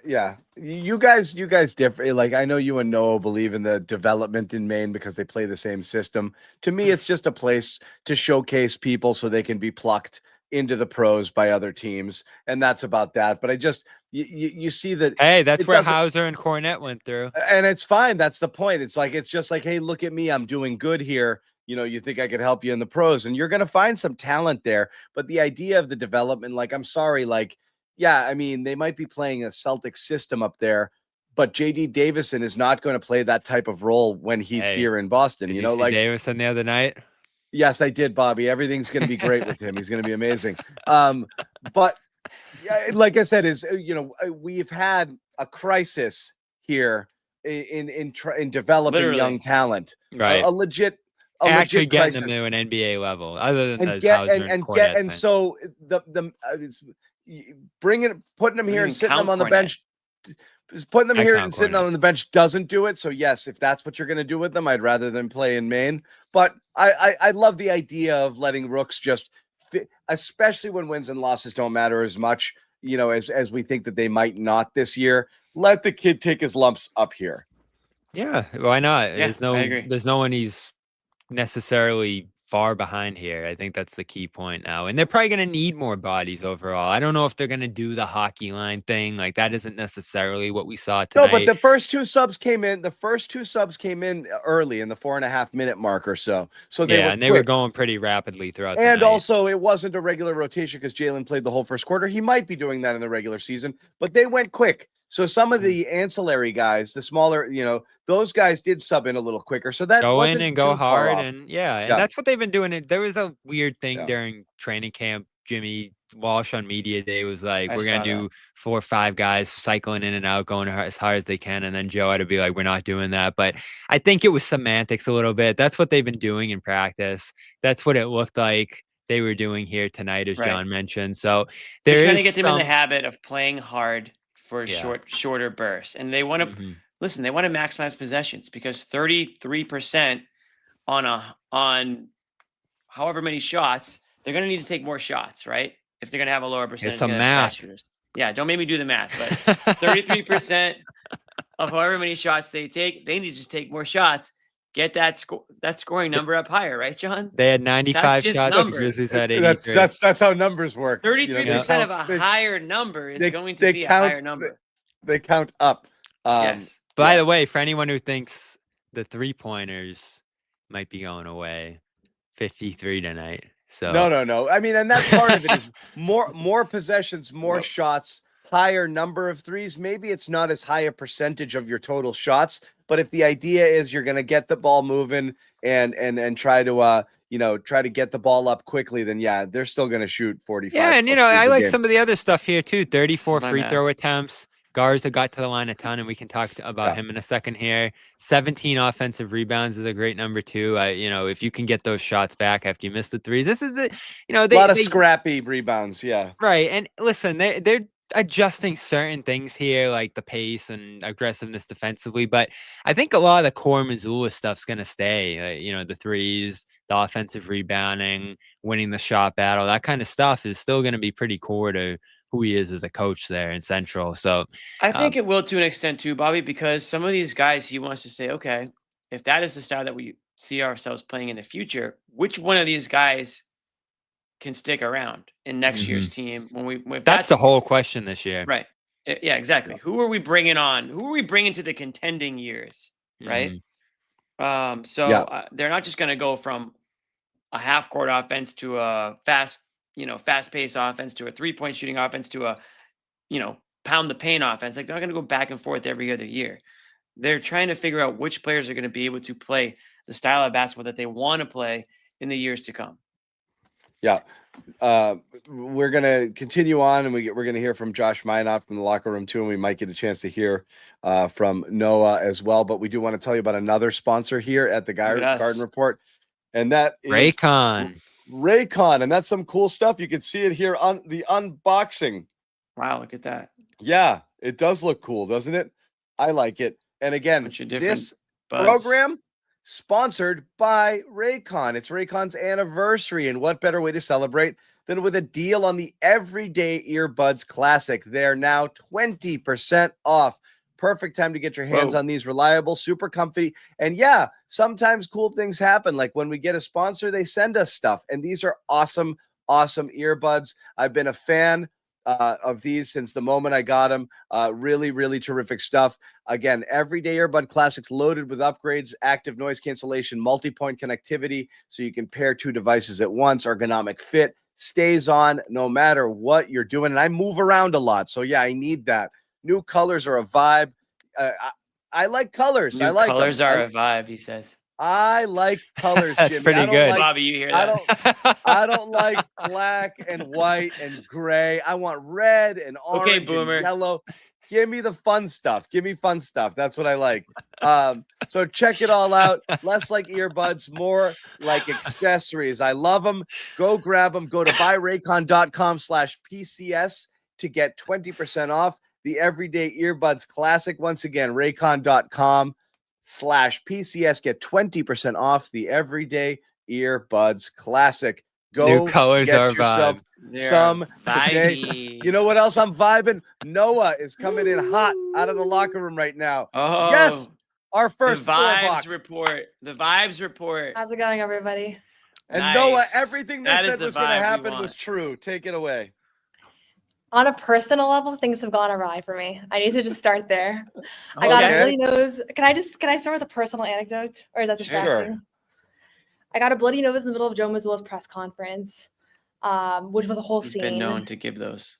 Yeah. You guys differ. Like, I know you and Noah believe in the development in Maine because they play the same system. To me, it's just a place to showcase people so they can be plucked into the pros by other teams. And that's about that. But I just, you see that. Hey, that's where Hauser and Cornette went through. And it's fine. That's the point. It's just like, hey, look at me. I'm doing good here. You think I could help you in the pros, and you're going to find some talent there. But the idea of the development, I'm sorry, yeah, I mean, they might be playing a Celtics system up there, but JD Davison is not going to play that type of role when he's here in Boston. Did you see Davison the other night? Yes, I did, Bobby. Everything's going to be great with him. He's going to be amazing. But like I said, we've had a crisis here in developing young talent, right? A legit. Actually getting crisis. them to an NBA level, other than so putting them here and sitting them on the bench, putting them here and sitting them on the bench doesn't do it. So yes, if that's what you're going to do with them, I'd rather them play in Maine. But I love the idea of letting rooks just fit, especially when wins and losses don't matter as much, as we think that they might not this year. Let the kid take his lumps up here. Yeah, why not? Yeah, I agree. There's no one he's necessarily far behind here. I think that's the key point now. And they're probably going to need more bodies overall. I don't know if they're going to do the hockey line thing. That isn't necessarily what we saw tonight. No, but the first two subs came in early in the 4.5 minute mark or so. So they were going pretty rapidly throughout. And also, it wasn't a regular rotation because Jaylen played the whole first quarter. He might be doing that in the regular season, but they went quick. So some of the ancillary guys, the smaller, those guys did sub in a little quicker. So that go in and go hard, and that's what they've been doing. There was a weird thing during training camp. Jimmy Walsh on media day was like, "We're gonna do 4 or 5 guys cycling in and out, going as hard as they can," and then Joe had to be like, "We're not doing that." But I think it was semantics a little bit. That's what they've been doing in practice. That's what it looked like they were doing here tonight, as John mentioned. So they're trying to get them in the habit of playing hard for shorter bursts. And they want to listen, they want to maximize possessions, because 33% on however many shots, they're going to need to take more shots, right? If they're going to have a lower percentage. It's some math. Yeah, don't make me do the math, but 33% of however many shots they take, they need to just take more shots. Get that scoring number up higher, right, John? They had 95 shots. Grizzlies had 83. That's how numbers work. 33% of a higher number is going to be a higher number. They count up. Yes. By the way, for anyone who thinks the 3-pointers might be going away, 53 tonight. So No. I mean, and that's part of it is more possessions, more shots, higher number of threes. Maybe it's not as high a percentage of your total shots, but if the idea is you're going to get the ball moving and try to try to get the ball up quickly, then yeah, they're still going to shoot 45. Yeah, and I like some of the other stuff here too. 34 free throw attempts. Garza got to the line a ton, and we can talk about him in a second here. 17 offensive rebounds is a great number too. If you can get those shots back after you miss the threes, this is it. A lot of scrappy rebounds. Yeah. Right. And listen, they're adjusting certain things here, like the pace and aggressiveness defensively. But I think a lot of the core Missoula stuff's going to stay. The threes, the offensive rebounding, winning the shot battle, that kind of stuff is still going to be pretty core to who he is as a coach there in Central. So I think it will to an extent too, Bobby, because some of these guys, he wants to say, okay, if that is the style that we see ourselves playing in the future, which one of these guys can stick around in next year's team? If that's the whole question this year. Right. Yeah, exactly. Who are we bringing on? Who are we bringing to the contending years? Right. They're not just going to go from a half court offense to a fast-paced offense to a 3-point shooting offense to a, pound the paint offense. Like, they're not going to go back and forth every other year. They're trying to figure out which players are going to be able to play the style of basketball that they want to play in the years to come. Yeah. We're going to continue on, and we're going to hear from Josh Minot from the locker room too, and we might get a chance to hear from Noah as well. But we do want to tell you about another sponsor here at the Garden Report, and that is Raycon, and that's some cool stuff. You can see it here on the unboxing. Wow, look at that. Yeah, it does look cool, doesn't it? I like it. And again, this program sponsored by Raycon. It's Raycon's anniversary, and what better way to celebrate than with a deal on the Everyday Earbuds Classic. They're now 20% off. Perfect time to get your hands on these reliable, super comfy, and yeah, sometimes cool things happen. Like when we get a sponsor, they send us stuff, and these are awesome earbuds. I've been a fan of these since the moment I got them. Really, really terrific stuff. Again, Everyday Earbud Classics loaded with upgrades, active noise cancellation, multi-point connectivity, so you can pair 2 devices at once. Ergonomic fit, stays on no matter what you're doing. And I move around a lot, so yeah, I need that. New colors are a vibe. I like colors. New colors are a vibe, he says. I like colors. That's Jimmy. pretty good. Bobby, you hear that? I don't like black and white and gray. I want red and orange and yellow. Give me the fun stuff. Give me fun stuff. That's what I like. So check it all out. Less like earbuds, more like accessories. I love them. Go grab them. Go to buyraycon.com/PCS to get 20% off the Everyday Earbuds Classic. Once again, raycon.com/PCS. Get 20% off the Everyday Earbuds Classic. Go New colors get are yourself some today. You know what else I'm vibing? Noah is coming in hot out of the locker room right now. Oh, yes, our first the vibes report. The vibes report. How's it going, everybody? And nice. Noah, everything they said was going to happen want. was true. Take it away. On a personal level, things have gone awry for me. I need to just start there. I got a bloody nose. Can I start with a personal anecdote, or is that distracting? Sure. I got a bloody nose in the middle of Joe Mazzulla's press conference, which was a whole scene. He's been known to give those.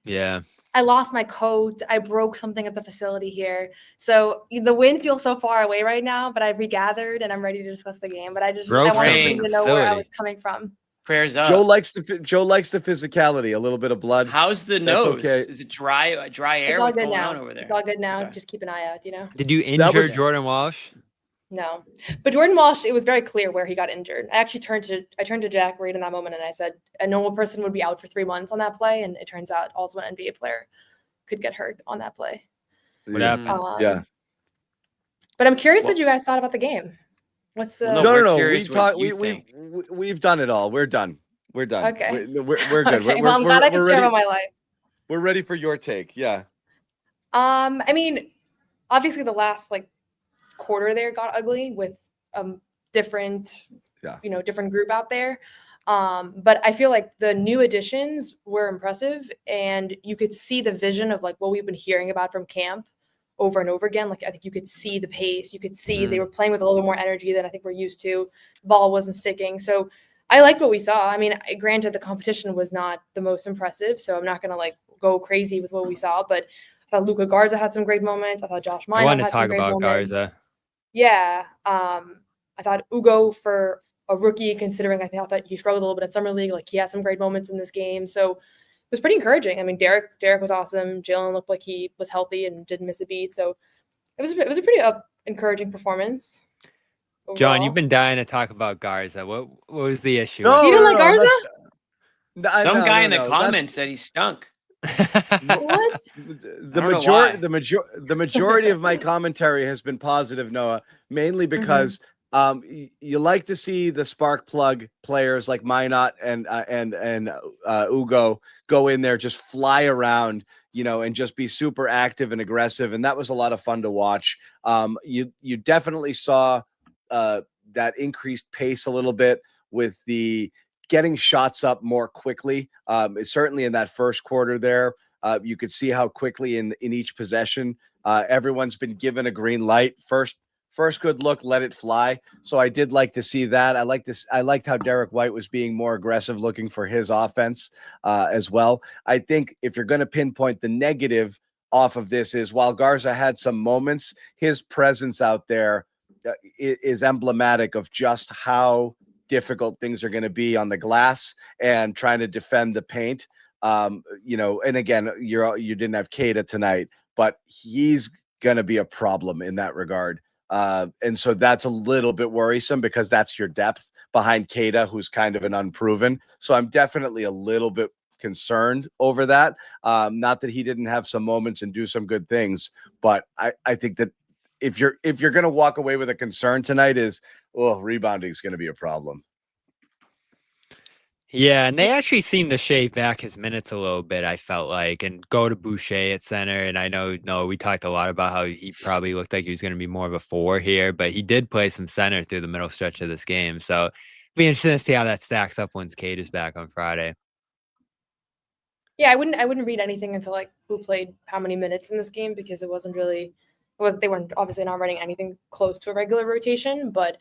Yeah. I lost my coat. I broke something at the facility here. So the win feels so far away right now, but I've regathered and I'm ready to discuss the game. But I want you to know where I was coming from. Prayers up. Joe likes the physicality, a little bit of blood. How's the nose? Okay. Is it dry air? It's all What's good going now. on over there? It's all good now. Okay. Just keep an eye out, Did you injure Jordan Walsh? No, but Jordan Walsh, it was very clear where he got injured. I actually turned to Jack right in that moment and I said a normal person would be out for 3 months on that play, and it turns out also an NBA player could get hurt on that play. What happened? Yeah. But I'm curious what you guys thought about the game. What's the No. We've done it all. We're done. We're done. Okay. We're good. Okay. Well, I'm glad I can share about my life. We're ready for your take. Yeah. I mean, obviously the last quarter there got ugly with different different group out there. But I feel like the new additions were impressive, and you could see the vision of like what we've been hearing about from camp over and over again. Like I think you could see the pace, you could see they were playing with a little more energy than I think we're used to. The ball wasn't sticking. So I liked what we saw. I mean, granted, the competition was not the most impressive, so I'm not going to like go crazy with what we saw, but I thought Luka Garza had some great moments. I thought Josh Minot had some great moments. Garza. Yeah. I thought Ugo, for a rookie, considering I thought he struggled a little bit in summer league, like he had some great moments in this game. So it was pretty encouraging. I mean, Derek was awesome. Jaylen looked like he was healthy and didn't miss a beat. So it was a pretty encouraging performance. Overall. John, you've been dying to talk about Garza. What was the issue? You didn't like Garza? Some guy in the comments said he stunk. What? The majority of my commentary has been positive, Noah, mainly because you like to see the spark plug players like Minot and Ugo go in there, just fly around, and just be super active and aggressive, and that was a lot of fun to watch. You definitely saw that increased pace a little bit with the getting shots up more quickly. Certainly in that first quarter there, you could see how quickly in each possession, everyone's been given a green light. First good look, let it fly. So I did like to see that. I liked how Derek White was being more aggressive, looking for his offense as well. I think if you're going to pinpoint the negative off of this is while Garza had some moments, his presence out there is emblematic of just how difficult things are going to be on the glass and trying to defend the paint. And again, you didn't have Keita tonight, but he's going to be a problem in that regard. And so that's a little bit worrisome because that's your depth behind Keita, who's kind of an unproven. So I'm definitely a little bit concerned over that. Not that he didn't have some moments and do some good things, but I think that if you're going to walk away with a concern tonight is, rebounding is going to be a problem. Yeah, and they actually seemed to shave back his minutes a little bit, I felt like, and go to Boucher at center. And I know, we talked a lot about how he probably looked like he was going to be more of a 4 here, but he did play some center through the middle stretch of this game. So it'll be interesting to see how that stacks up once Cade is back on Friday. Yeah, I wouldn't read anything into like who played how many minutes in this game because they weren't obviously not running anything close to a regular rotation, but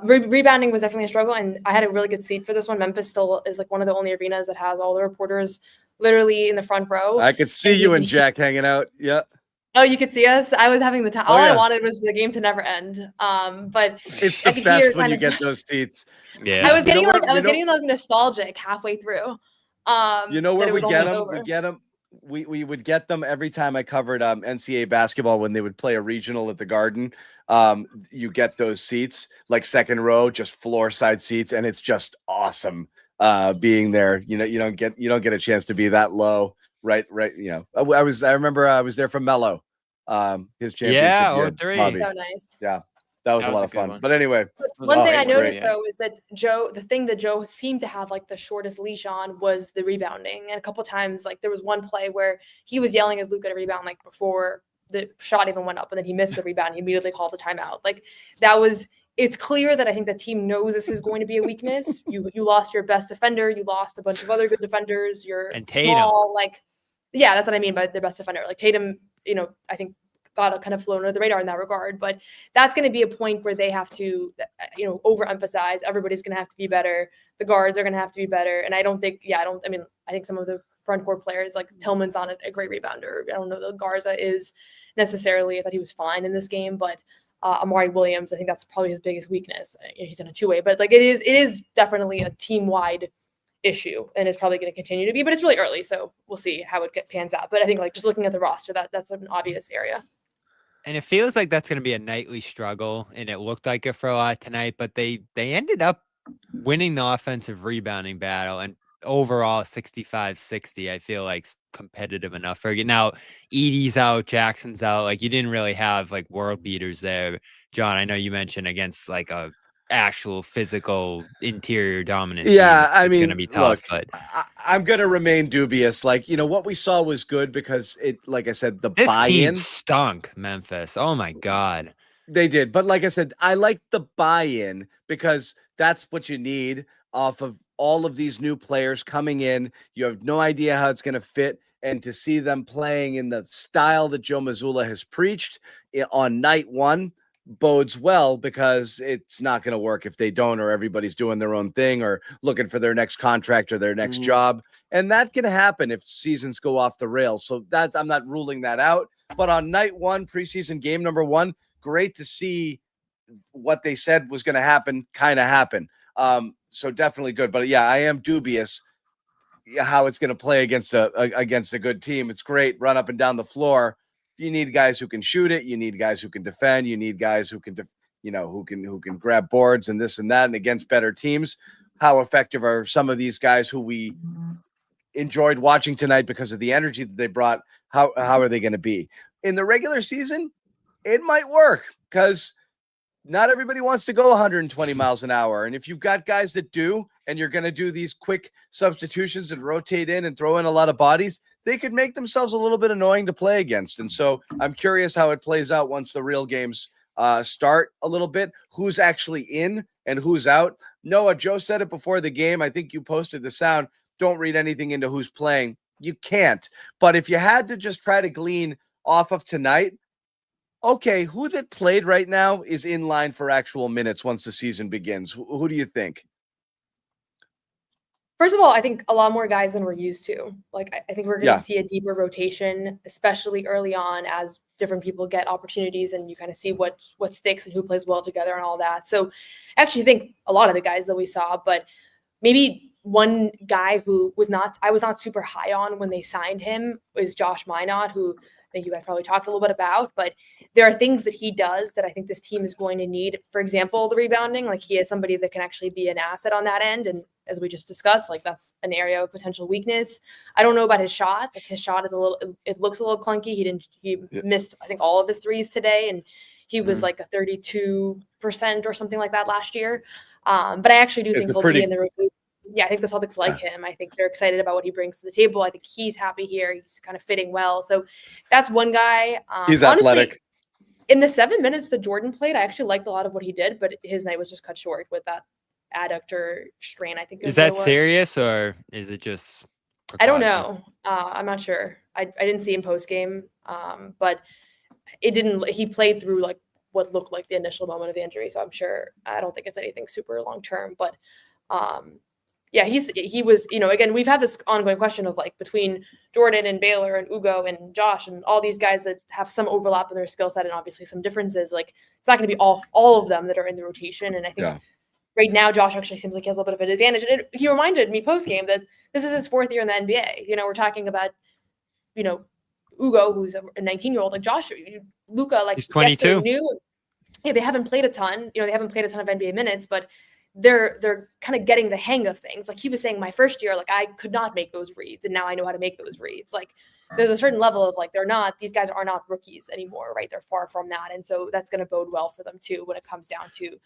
rebounding was definitely a struggle. And I had a really good seat for this one. Memphis still is like one of the only arenas that has all the reporters literally in the front row. I could see you and Jack hanging out. Yeah. Oh, you could see us. I was having the time. All I wanted was for the game to never end. But it's the best when you get those seats. Yeah. I was getting getting nostalgic halfway through. You know where we get them? We get them. We would get them every time I covered NCAA basketball when they would play a regional at the Garden. You get those seats, like second row, just floor side seats, and it's just awesome being there. You don't get a chance to be that low, right? I remember I was there for Mello, his championship year. So nice. Yeah. That was a lot of fun. But anyway. One thing I noticed, though, is that the thing that Joe seemed to have like the shortest leash on was the rebounding. And a couple times, like there was one play where he was yelling at Luka to rebound like before the shot even went up, and then he missed the rebound. He immediately called the timeout. Like it's clear that I think the team knows this is going to be a weakness. You lost your best defender. You lost a bunch of other good defenders. You're small. That's what I mean by the best defender. Like Tatum, I think got kind of flown under the radar in that regard, but that's going to be a point where they have to, overemphasize. Everybody's going to have to be better. The guards are going to have to be better. And I think some of the front court players like Tillman's on a great rebounder. I don't know that Garza is necessarily. I thought he was fine in this game, but Amari Williams, I think that's probably his biggest weakness. He's in a 2-way, but like it is definitely a team wide issue and is probably going to continue to be, but it's really early. So we'll see how it pans out. But I think like just looking at the roster, that's an obvious area. And it feels like that's going to be a nightly struggle, and it looked like it for a lot tonight, but they ended up winning the offensive rebounding battle, and overall 65-60, I feel like competitive enough for it. Now, Edie's out, Jackson's out. Like you didn't really have like world beaters there. John, I know you mentioned against like a actual physical interior dominant. Yeah, I mean, it's gonna be tough, look, but I'm gonna remain dubious. Like, what we saw was good because it, like I said, this buy-in team stunk. Memphis, oh my god, they did. But like I said, I like the buy-in because that's what you need off of all of these new players coming in. You have no idea how it's going to fit. And to see them playing in the style that Joe Mazzulla has preached on night one bodes well, because it's not going to work if they don't, or everybody's doing their own thing or looking for their next contract or their next job. And that can happen if seasons go off the rails. So I'm not ruling that out. But on night one, preseason game number 1, great to see what they said was going to happen kind of happen. So definitely good. But yeah, I am dubious how it's going to play against a good team. It's great, run up and down the floor. You need guys who can shoot it. You need guys who can defend. You need guys who can, who can grab boards and this and that. And against better teams, how effective are some of these guys who we enjoyed watching tonight because of the energy that they brought? How are they going to be in the regular season? It might work, because not everybody wants to go 120 miles an hour. And if you've got guys that do, and you're going to do these quick substitutions and rotate in and throw in a lot of bodies, they could make themselves a little bit annoying to play against. And so I'm curious how it plays out once the real games start a little bit, who's actually in and who's out. Noah, Joe said it before the game. I think you posted the sound. Don't read anything into who's playing. You can't. But if you had to just try to glean off of tonight, okay, who that played right now is in line for actual minutes once the season begins? Who do you think? First of all, I think a lot more guys than we're used to. Like, I think we're going to see a deeper rotation, especially early on, as different people get opportunities and you kind of see what sticks and who plays well together and all that. So I actually think a lot of the guys that we saw, but maybe one guy who I was not super high on when they signed him is Josh Minot, who I think you guys probably talked a little bit about, but there are things that he does that I think this team is going to need. For example, the rebounding, like he is somebody that can actually be an asset on that end. And as we just discussed, like that's an area of potential weakness. I don't know about his shot. Like his shot is it looks a little clunky. He missed, I think, all of his threes today. And he was like a 32% or something like that last year. But I actually do think he'll be in the rotation. Yeah, I think the Celtics like him. I think they're excited about what he brings to the table. I think he's happy here. He's kind of fitting well. So that's one guy. He's honestly, athletic. In the 7 minutes that Jordan played, I actually liked a lot of what he did, but his night was just cut short with that adductor strain, I think. Is that serious, or is it just precaution? I don't know. I'm not sure. I didn't see him post game, but it didn't. He played through like what looked like the initial moment of the injury. So I'm sure. I don't think it's anything super long term, but yeah, he was, again, we've had this ongoing question of like between Jordan and Baylor and Ugo and Josh and all these guys that have some overlap in their skill set and obviously some differences. Like it's not going to be all of them that are in the rotation. And I think right now Josh actually seems like he has a little bit of an advantage. And he reminded me post game that this is his 4th year in the NBA. We're talking about, Ugo, who's a 19-year-old, like Josh, Luka, like he's 22. Yes, new. Yeah, they haven't played a ton. They haven't played a ton of NBA minutes, but they're kind of getting the hang of things. Like he was saying, my first year, like I could not make those reads, and now I know how to make those reads. Like there's a certain level of like these guys are not rookies anymore, right? They're far from that, and so that's going to bode well for them too when it comes down to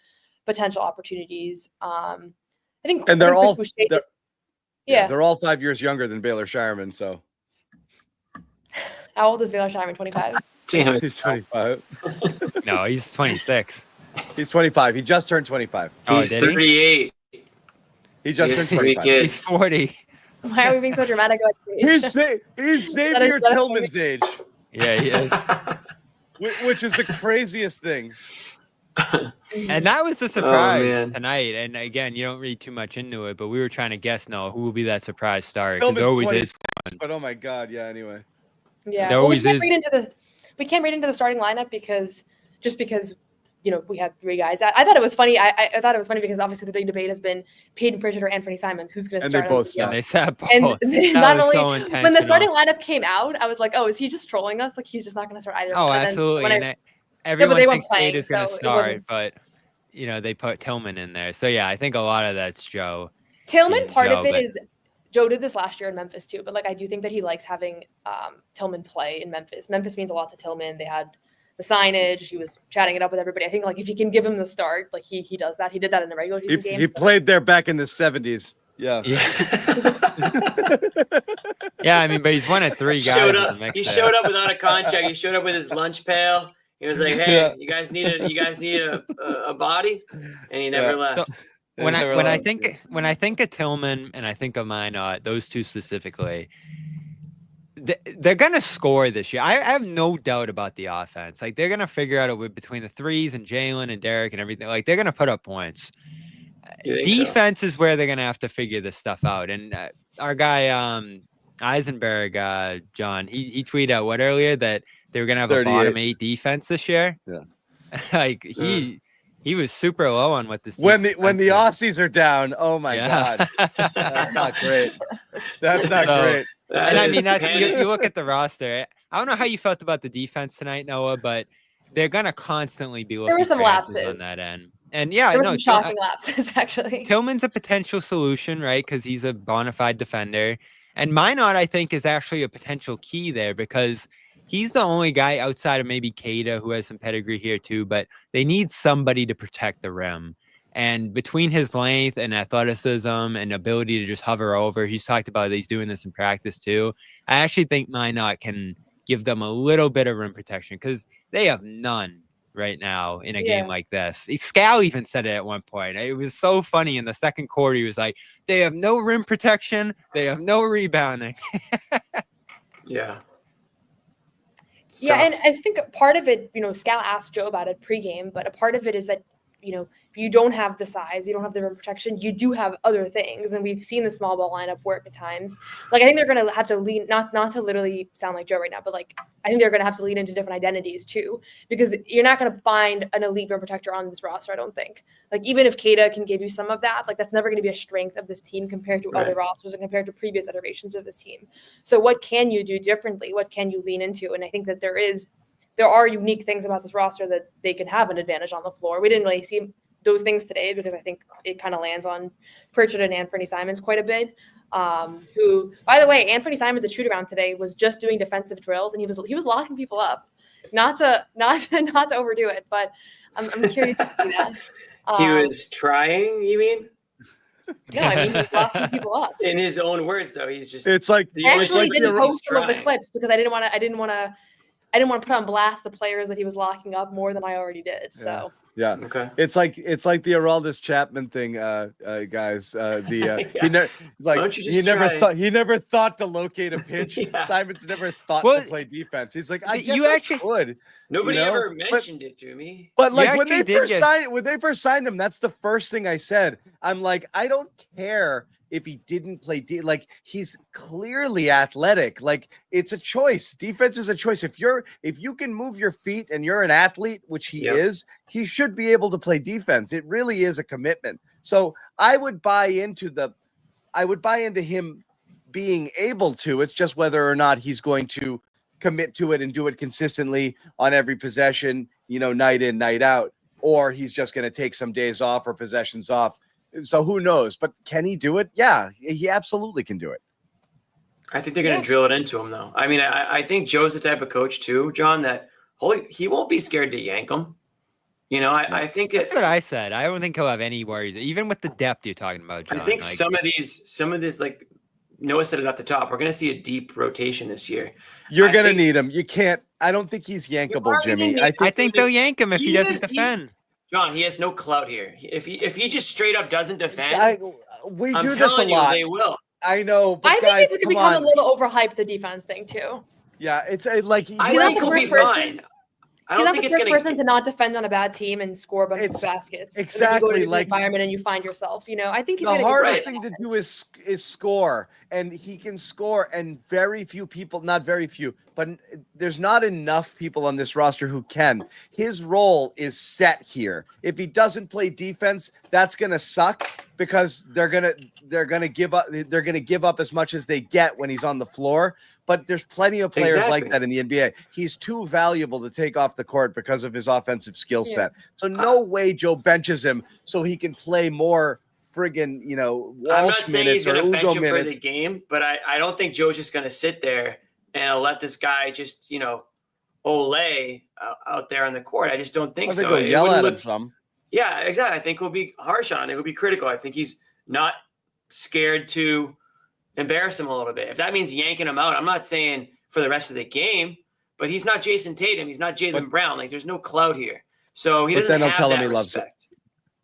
potential opportunities. I think, and they're all they're all 5 years younger than Baylor Scheierman. So how old is Baylor Scheierman? 25. Damn it, he's 25. No, he's 26. He's 25. He just turned 25. He's 38. He just turned 25. He's 40. Why are we being so dramatic about age? He's Xavier Tillman's age. Yeah, he is. Which is the craziest thing. And that was the surprise tonight. And again, you don't read too much into it, but we were trying to guess, who will be that surprise star? Because there always is. But oh my God, yeah. Anyway. Yeah, there always is. We can't read into the starting lineup because we had 3 guys. I thought it was funny. I thought it was funny because obviously the big debate has been Peyton Pritchard or Anthony Simons, who's going to start. And they both said. They said both. And not only when the starting lineup came out, I was like, oh, is he just trolling us? Like he's just not going to start either. Oh, absolutely. Everyone thinks Tate is going to start, but they put Tillman in there. So yeah, I think a lot of that's Joe. Tillman, part of it is Joe did this last year in Memphis too, but like I do think that he likes having Tillman play in Memphis. Memphis means a lot to Tillman. They had the signage. He was chatting it up with everybody. I think like if you can give him the start, like he does that. He did that in the regular season games. He played there back in the 70s. Yeah. Yeah, I mean, but he's one of 3 guys. He showed up without a contract. He showed up with his lunch pail. He was like, "Hey, you guys need a body," and he never left. when I think of Tillman and I think of Minot, those two specifically, they're gonna score this year. I have no doubt about the offense. Like they're gonna figure out a way between the threes and Jaylen and Derek and everything. Like they're gonna put up points. Defense is where they're gonna have to figure this stuff out. And our guy Eisenberg, John, he tweeted out earlier that they were gonna have a bottom 8 defense this year. Yeah, like he was super low on what this. When the Aussies are down, oh my God, that's not great. That's not great. And I mean, you look at the roster. I don't know how you felt about the defense tonight, Noah, but they're gonna constantly be looking. There were some lapses on that end, and yeah, there were some shocking lapses actually. Tillman's a potential solution, right? Because he's a bona fide defender, and Minot, I think, is actually a potential key there because he's the only guy outside of maybe Keita who has some pedigree here too. But they need somebody to protect the rim. And between his length and athleticism and ability to just hover over, he's talked about he's doing this in practice too. I actually think Minot can give them a little bit of rim protection because they have none right now in a game like this. Scal even said it at one point. It was so funny in the second quarter. He was like, they have no rim protection. They have no rebounding. Yeah. Yeah, and I think part of it, Scal asked Joe about it pregame, but a part of it is that, if you don't have the size, you don't have the rim protection, you do have other things. And we've seen the small ball lineup work at times. Like, I think they're going to have to lean, not to literally sound like Joe right now, but like, I think they're going to have to lean into different identities too, because you're not going to find an elite rim protector on this roster, I don't think. Like, even if Keita can give you some of that, like, that's never going to be a strength of this team compared to other rosters and compared to previous iterations of this team. So what can you do differently? What can you lean into? And I think that there are unique things about this roster that they can have an advantage on the floor. We didn't really see those things today because I think it kind of lands on Pritchard and Anthony Simons quite a bit. Who, by the way, Anthony Simons at shoot around today was just doing defensive drills and he was locking people up. Not to overdo it, but I'm curious to see that. He was trying, you mean? No, I mean he's locking people up. In his own words, though, he's just. It's like I actually didn't post some of the clips because I didn't want to put on blast the players that he was locking up more than I already did. So. Yeah. Okay. It's like the Aroldis Chapman thing, guys. He never thought to locate a pitch. Simons never thought to play defense. He's like, I guess I could. Nobody ever mentioned it to me. But like when they first signed him, that's the first thing I said. I'm like, I don't care if he didn't play like he's clearly athletic. Like it's a choice. Defense is a choice. If you can move your feet and you're an athlete, which he is, he should be able to play defense. It really is a commitment. So I would buy into him being able to. It's just whether or not he's going to commit to it and do it consistently on every possession, night in, night out, or he's just going to take some days off or possessions off. So who knows? But can he do it? Yeah, he absolutely can do it. I think they're going to drill it into him, though. I mean, I think Joe's the type of coach, too, John, that he won't be scared to yank him. I think that's what I said. I don't think he'll have any worries, even with the depth you're talking about, John. I think some of this, like Noah said it at the top, we're going to see a deep rotation this year. You're going to need him. You can't. I don't think he's yankable, Jimmy. I think they'll yank him if he doesn't defend. John, he has no clout here. If he just straight up doesn't defend, we do this a lot. They will. I know, but I think it's going to become a little overhyped, the defense thing too. Yeah, it's like I think he'll be fine. He's not the first person to not defend on a bad team and score a bunch of baskets. Exactly, like environment, and you find yourself. I think he's the hardest thing to do is score, and he can score. And very few people, not very few, but there's not enough people on this roster who can. His role is set here. If he doesn't play defense, that's gonna suck because they're gonna give up. They're gonna give up as much as they get when he's on the floor. But there's plenty of players like that in the NBA. He's too valuable to take off the court because of his offensive skill set. So no way Joe benches him so he can play more friggin', Walsh minutes or Ugo minutes. For the game, but I don't think Joe's just going to sit there and let this guy just, Olay out there on the court. I just don't think so. They'll yell at him some. Yeah, exactly. I think we'll be harsh on him. We'll be critical. I think he's not scared to embarrass him a little bit. If that means yanking him out, I'm not saying for the rest of the game, but he's not Jason Tatum. He's not Jaylen Brown. Like, there's no clout here. So he doesn't have that respect.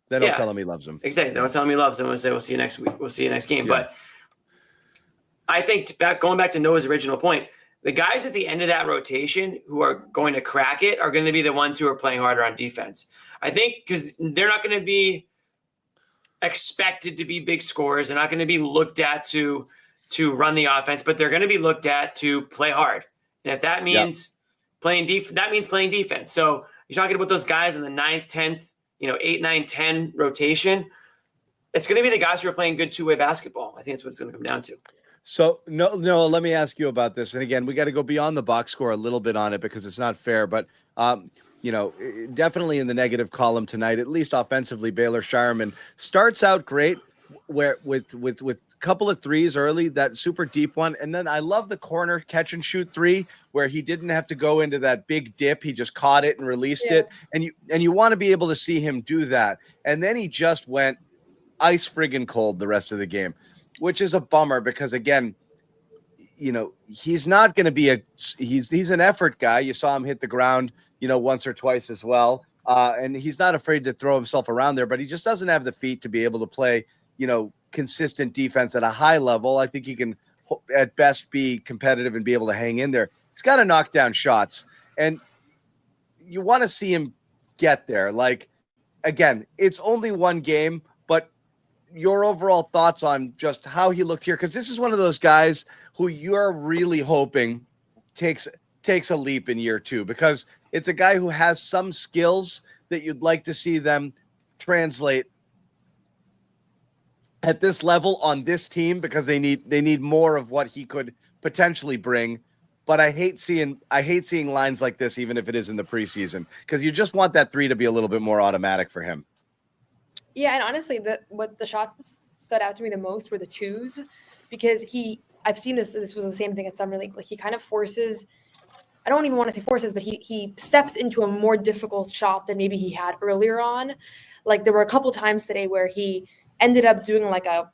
Then he'll tell him he loves him. Exactly. They'll tell him he loves him and say, we'll see you next week. We'll see you next game. Yeah. But I think going back to Noah's original point, the guys at the end of that rotation who are going to crack it are going to be the ones who are playing harder on defense. I think because they're not going to be expected to be big scorers. They're not going to be looked at to run the offense, but they're going to be looked at to play hard. And if that means playing defense, that means playing defense. So you're talking about those guys in the 9th, 10th, 8, 9, 10 rotation. It's going to be the guys who are playing good two-way basketball. I think that's what it's going to come down to. So, no, let me ask you about this. And again, we got to go beyond the box score a little bit on it because it's not fair. But, definitely in the negative column tonight, at least offensively, Baylor Scheierman starts out great where with a couple of threes early, that super deep one. And then I love the corner catch and shoot three where he didn't have to go into that big dip. He just caught it and released it. And you want to be able to see him do that. And then he just went ice friggin' cold the rest of the game, which is a bummer because, again, he's not going to be he's an effort guy. You saw him hit the ground, once or twice as well. And he's not afraid to throw himself around there, but he just doesn't have the feet to be able to play, consistent defense at a high level. I think he can at best be competitive and be able to hang in there. He's got to knock down shots, and you want to see him get there. Like, again, it's only one game, but your overall thoughts on just how he looked here, because this is one of those guys who you're really hoping takes a leap in year two, because it's a guy who has some skills that you'd like to see them translate at this level on this team, because they need more of what he could potentially bring. But I hate seeing lines like this, even if it is in the preseason, because you just want that three to be a little bit more automatic for him. Yeah, and honestly, what the shots that stood out to me the most were the twos, because I've seen this was the same thing at Summer League. Like, he kind of forces, I don't even want to say forces, but he steps into a more difficult shot than maybe he had earlier on. Like, there were a couple times today where he ended up doing like a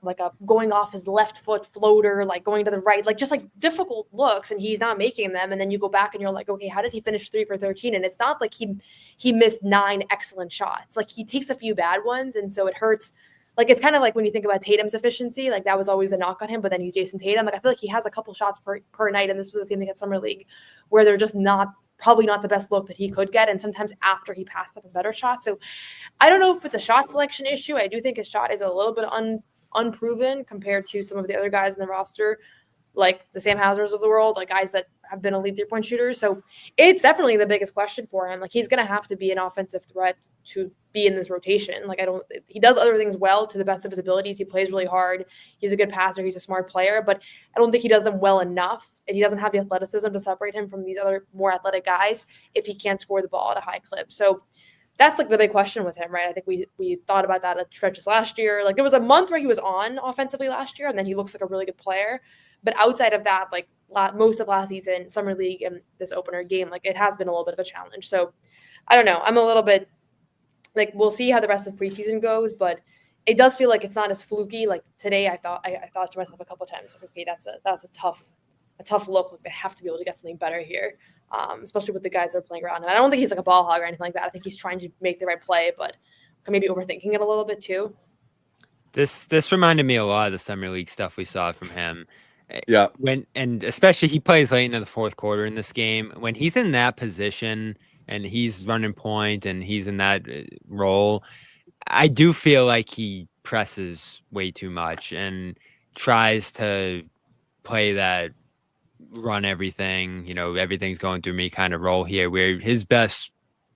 going off his left foot floater, like going to the right, like just like difficult looks, and he's not making them. And then you go back and you're like, okay, how did he finish 3 for 13? And it's not like he missed 9 excellent shots. Like, he takes a few bad ones, and so it hurts. Like, it's kind of like when you think about Tatum's efficiency, like that was always a knock on him, but then he's Jason Tatum. Like, I feel like he has a couple shots per night, and this was the same thing at Summer League, where they're just probably not the best look that he could get, and sometimes after he passed up a better shot. So I don't know if it's a shot selection issue. I do think his shot is a little bit unproven compared to some of the other guys in the roster, like the Sam Hausers of the world, like guys that have been elite 3-point shooters. So it's definitely the biggest question for him. Like, he's going to have to be an offensive threat to be in this rotation. Like, he does other things well to the best of his abilities. He plays really hard. He's a good passer. He's a smart player, but I don't think he does them well enough. And he doesn't have the athleticism to separate him from these other more athletic guys if he can't score the ball at a high clip. So that's like the big question with him, right? I think we thought about that at stretches last year. Like, there was a month where he was on offensively last year, and then he looks like a really good player. But outside of that, like most of last season, Summer League, and this opener game, like, it has been a little bit of a challenge. So I don't know. I'm a little bit like, we'll see how the rest of preseason goes, but it does feel like it's not as fluky. Like today, I thought to myself a couple of times, like, okay, that's a tough look. Like, they have to be able to get something better here, especially with the guys that are playing around him. I don't think he's like a ball hog or anything like that. I think he's trying to make the right play, but maybe overthinking it a little bit too. This reminded me a lot of the Summer League stuff we saw from him. Yeah. And especially he plays late into the fourth quarter in this game. When he's in that position and he's running point and he's in that role, I do feel like he presses way too much and tries to play that run everything, everything's going through me kind of role here, where his best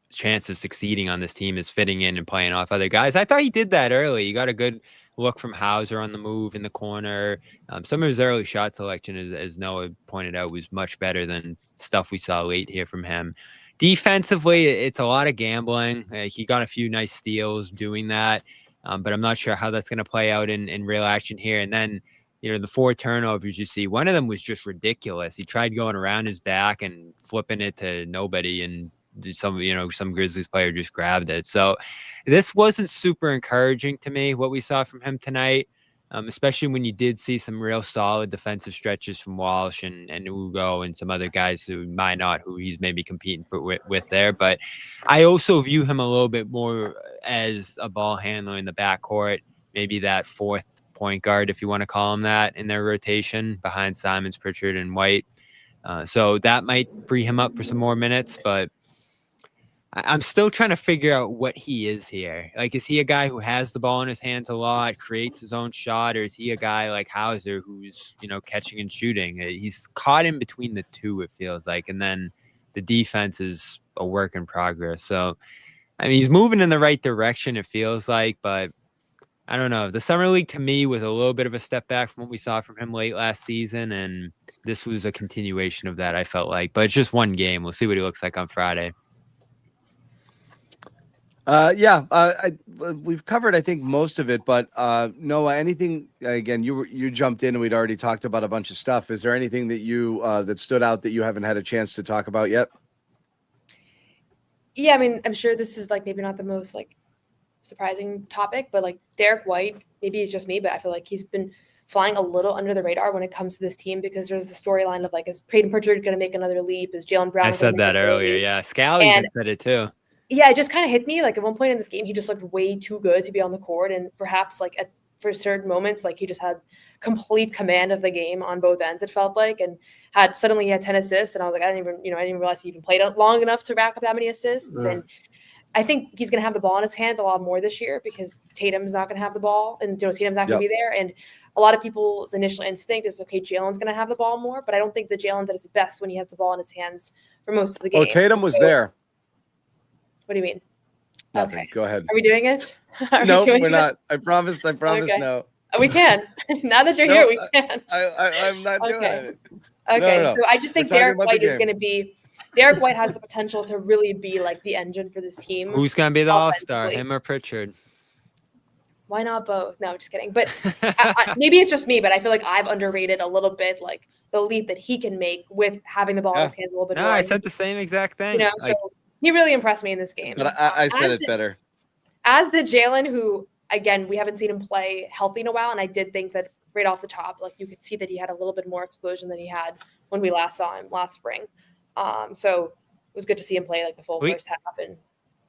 chance of succeeding on this team is fitting in and playing off other guys. I thought he did that early. He got a good look from Hauser on the move in the corner. Some of his early shot selection, as Noah pointed out, was much better than stuff we saw late here from him. Defensively, it's a lot of gambling. He got a few nice steals doing that, but I'm not sure how that's going to play out in real action here. And then, the 4 turnovers you see, one of them was just ridiculous. He tried going around his back and flipping it to nobody, and some Grizzlies player just grabbed it. So this wasn't super encouraging to me, what we saw from him tonight. especially when you did see some real solid defensive stretches from Walsh and Ugo and some other guys who might not, who he's maybe competing with there. But I also view him a little bit more as a ball handler in the backcourt, maybe that fourth point guard, if you want to call him that, in their rotation behind Simons, Pritchard, and White. So that might free him up for some more minutes, but I'm still trying to figure out what he is here. Like, is he a guy who has the ball in his hands a lot, creates his own shot, or is he a guy like Hauser who's, catching and shooting? He's caught in between the two, it feels like, and then the defense is a work in progress. So, I mean, he's moving in the right direction, it feels like, but I don't know. The Summer League to me was a little bit of a step back from what we saw from him late last season, and this was a continuation of that, I felt like. But it's just one game. We'll see what he looks like on Friday. We've covered, I think, most of it, but Noah, anything, again, you jumped in and we'd already talked about a bunch of stuff. Is there anything that you that stood out that you haven't had a chance to talk about yet? Yeah, I mean, I'm sure this is maybe not the most surprising topic, but Derek White, maybe it's just me, but I feel like he's been flying a little under the radar when it comes to this team, because there's the storyline of is Peyton Pritchard going to make another leap? Is Jaylen Brown? I said that earlier. Yeah. Scally even said it too. Yeah, it just kind of hit me. At one point in this game, he just looked way too good to be on the court. And perhaps for certain moments, he just had complete command of the game on both ends, it felt like, and suddenly he had 10 assists. And I was like, I didn't realize he even played long enough to rack up that many assists. And I think he's going to have the ball in his hands a lot more this year, because Tatum's not going to have the ball, and Tatum's not going to be there. And a lot of people's initial instinct is, okay, Jaylen's going to have the ball more, but I don't think that Jaylen's at his best when he has the ball in his hands for most of the game. Oh, Tatum was there. What do you mean? Nothing. Okay. Go ahead. Are we doing it? No, we're not. I promise. Okay. No. We can. Now that you're here, we can. I'm not doing it. Okay. No. So I just think Derek White is going to be. Derek White has the potential to really be the engine for this team. Who's going to be the all-star, him or Pritchard? Why not both? No, just kidding. But maybe it's just me, but I feel like I've underrated a little bit the leap that he can make with having the ball in his hands a little bit more. No, I said the same exact thing. So he really impressed me in this game. But I said it better. As the Jaylen, who, again, we haven't seen him play healthy in a while, and I did think that right off the top, you could see that he had a little bit more explosion than he had when we last saw him last spring. So it was good to see him play the full first half. And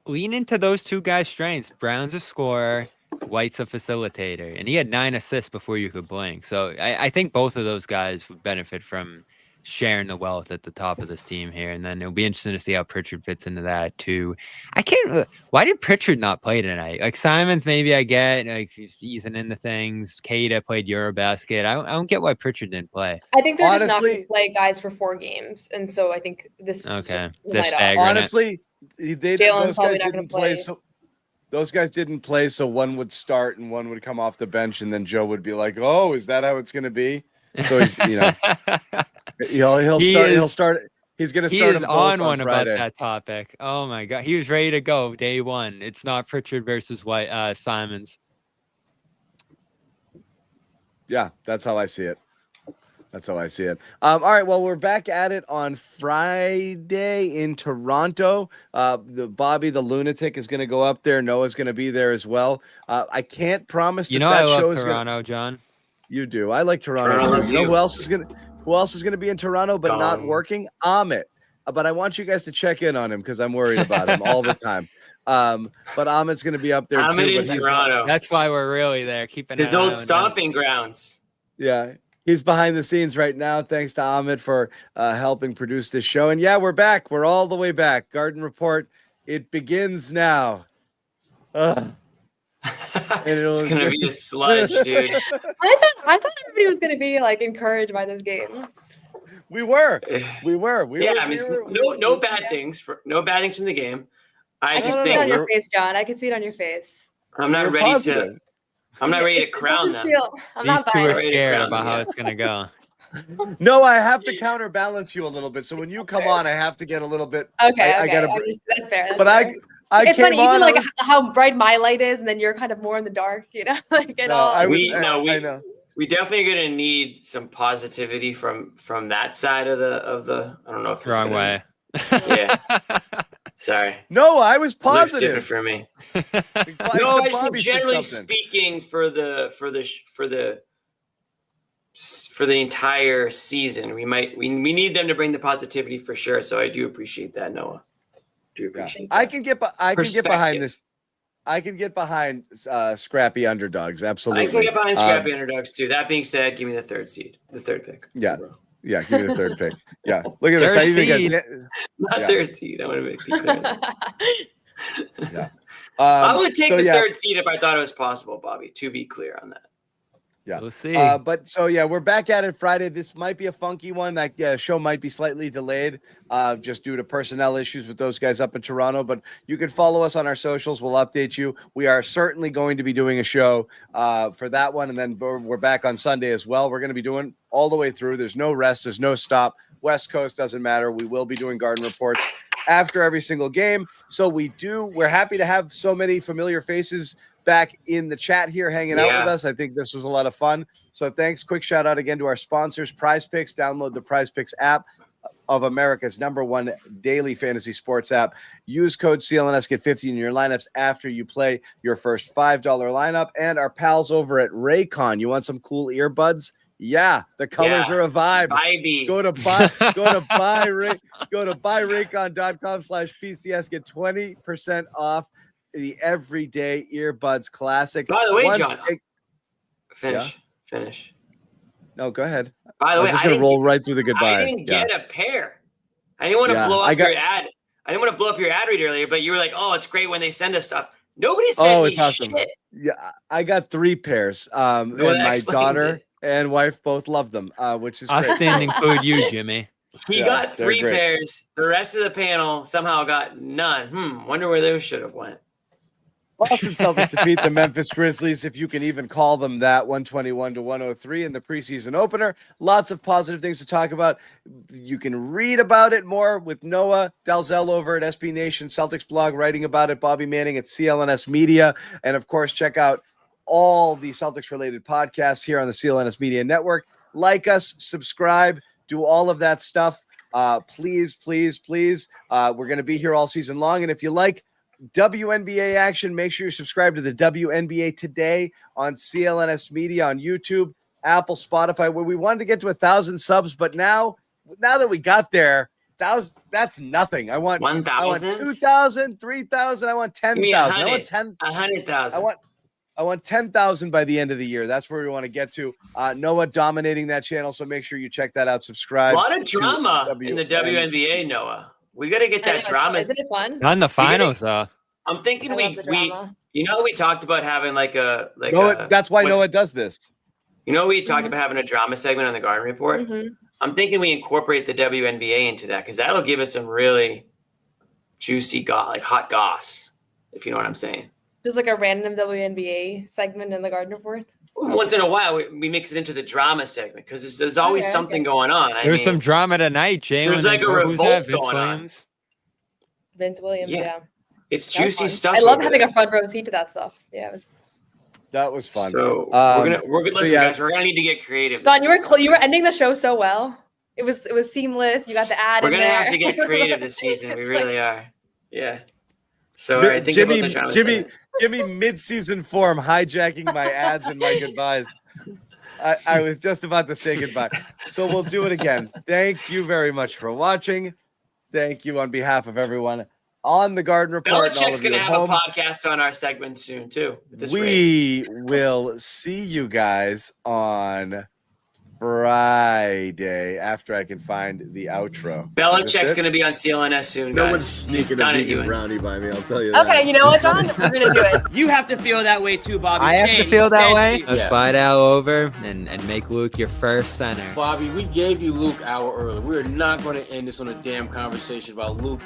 lean into those two guys' strengths. Brown's a scorer, White's a facilitator, and he had 9 assists before you could blink. So I think both of those guys would benefit from sharing the wealth at the top of this team here. And then it'll be interesting to see how Pritchard fits into that too. Why did Pritchard not play tonight? Simons, maybe I get, he's easing into things. Kada played Eurobasket. I don't get why Pritchard didn't play. I think they're just not going to play guys for 4 games. And so I think this okay. Honestly, those guys didn't play. So those guys didn't play. So one would start and one would come off the bench, and then Joe would be like, "Oh, is that how it's going to be?" So he's, he'll start. He's going to start. He is on one about that topic. Oh my God, he was ready to go day one. It's not Pritchard versus White, Simons. Yeah, that's how I see it. All right, well, we're back at it on Friday in Toronto. Bobby the Lunatic is going to go up there. Noah's going to be there as well. I can't promise that I show love is Toronto, John. You do. I like Toronto too. You know who else is gonna be in Toronto but not working? Amit. But I want you guys to check in on him because I'm worried about him all the time. But Amit's gonna be up there too. Amit in Toronto. That's why we're really there. Keeping his old stomping grounds. Yeah. He's behind the scenes right now. Thanks to Amit for helping produce this show. And yeah, we're back. We're all the way back. Garden Report. It begins now. It's gonna be a sludge, dude. I thought everybody was gonna be encouraged by this game. We were. No bad things from the game. I just think see it on your face, John. I can see it on your face. I'm not ready to crown them. These two are scared about how it's gonna go. No, I have to counterbalance you a little bit. So when you come on, I have to get a little bit. Okay. That's fair. But fair. It's funny, even how bright my light is, and then you're kind of more in the dark, We definitely gonna need some positivity from that side of the. I don't know if wrong way. Yeah. Sorry. No, I was Looks positive. different for me. Except No, I just Bobby think said generally something. speaking, for the entire season, we need them to bring the positivity for sure. So I do appreciate that, Noah. Do appreciate that. I can get behind this. I can get behind scrappy underdogs. Absolutely. I can get behind scrappy underdogs too. That being said, give me the third seed, the third pick. Yeah. Yeah, give me the third pick. Yeah. Look at this. How do you think Not third seed. I want to make it clear. Yeah. I would take the third seed if I thought it was possible, Bobby, to be clear on that. Yeah, we'll see. But we're back at it Friday. This might be a funky one. That show might be slightly delayed, just due to personnel issues with those guys up in Toronto. But you can follow us on our socials. We'll update you. We are certainly going to be doing a show for that one, and then we're back on Sunday as well. We're going to be doing all the way through. There's no rest. There's no stop. West Coast doesn't matter. We will be doing Garden Reports after every single game. So we're happy to have so many familiar faces back in the chat here hanging out with us. I think this was a lot of fun. So thanks. Quick shout out again to our sponsors, Prize Picks. Download the Prize Picks app of America's #1 daily fantasy sports app. Use code CLNS, get 50 in your lineups after you play your first $5 lineup. And our pals over at Raycon. You want some cool earbuds? Yeah, the colors are a vibe. Vibey. Go to buyraycon.com/PCS. Get 20% off the Everyday Earbuds Classic. By the way, John, finish. No, go ahead. By the way, I was just going to roll right through the goodbye. I didn't get a pair. I didn't want to blow up your ad. I didn't want to blow up your ad read earlier, but you were like, "Oh, it's great when they send us stuff." Nobody sent me awesome. shit. Yeah, I got 3 pairs. And my daughter and wife both love them, which is us great. didn't include you, Jimmy. He got 3 pairs. The rest of the panel somehow got none. Wonder where those should have went. Boston Celtics defeat the Memphis Grizzlies, if you can even call them that, 121-103 in the preseason opener. Lots of positive things to talk about. You can read about it more with Noa Dalzell over at SB Nation, Celtics blog, writing about it. Bobby Manning at CLNS Media. And, of course, check out all the Celtics-related podcasts here on the CLNS Media Network. Like us, subscribe, do all of that stuff. Please. We're going to be here all season long. And if you like WNBA action, make sure you subscribe to the WNBA Today on CLNS Media on YouTube, Apple, Spotify, where we wanted to get to 1,000 subs, but now that we got there, that's nothing. I want 2,000, 3,000. I want 10,000. I want 100,000. I want 10,000 by the end of the year. That's where we want to get to. Noah dominating that channel, so make sure you check that out. Subscribe. A lot of drama in the WNBA, Noah. We got to get that drama. Isn't it fun? Not in the finals, though. I'm thinking we talked about having that's why Noah does this. We talked about having a drama segment on the Garden Report. Mm-hmm. I'm thinking we incorporate the WNBA into that because that'll give us some really juicy, hot goss, if you know what I'm saying. Just like a random WNBA segment in the Garden Report. Once in a while, we mix it into the drama segment because there's always something going on. There's some drama tonight, Jaylen. There's like a revolt going on. Vince Williams, yeah. It's juicy stuff. I love having a front row seat to that stuff. Yeah, that was fun. So we're good. Listen, guys, we're gonna need to get creative. Don, you were ending the show so well. It was seamless. You got the ad. We're gonna have to get creative this season. We really are. Yeah. So I think Jimmy mid-season form hijacking my ads and my goodbyes. I was just about to say goodbye. So we'll do it again. Thank you very much for watching. Thank you on behalf of everyone on the Garden Report. Belichick's going to have a podcast on our segment soon, too. We will see you guys on Friday after I can find the outro. Belichick's going to be on CLNS soon, guys. No one's sneaking a vegan brownie by me, I'll tell you that. Okay, you know what, John? We're going to do it. You have to feel that way too, Bobby. I have to feel that way. Let's fight out over and make Luke your first center. Bobby, we gave you Luke an hour early. We're not going to end this on a damn conversation about Luke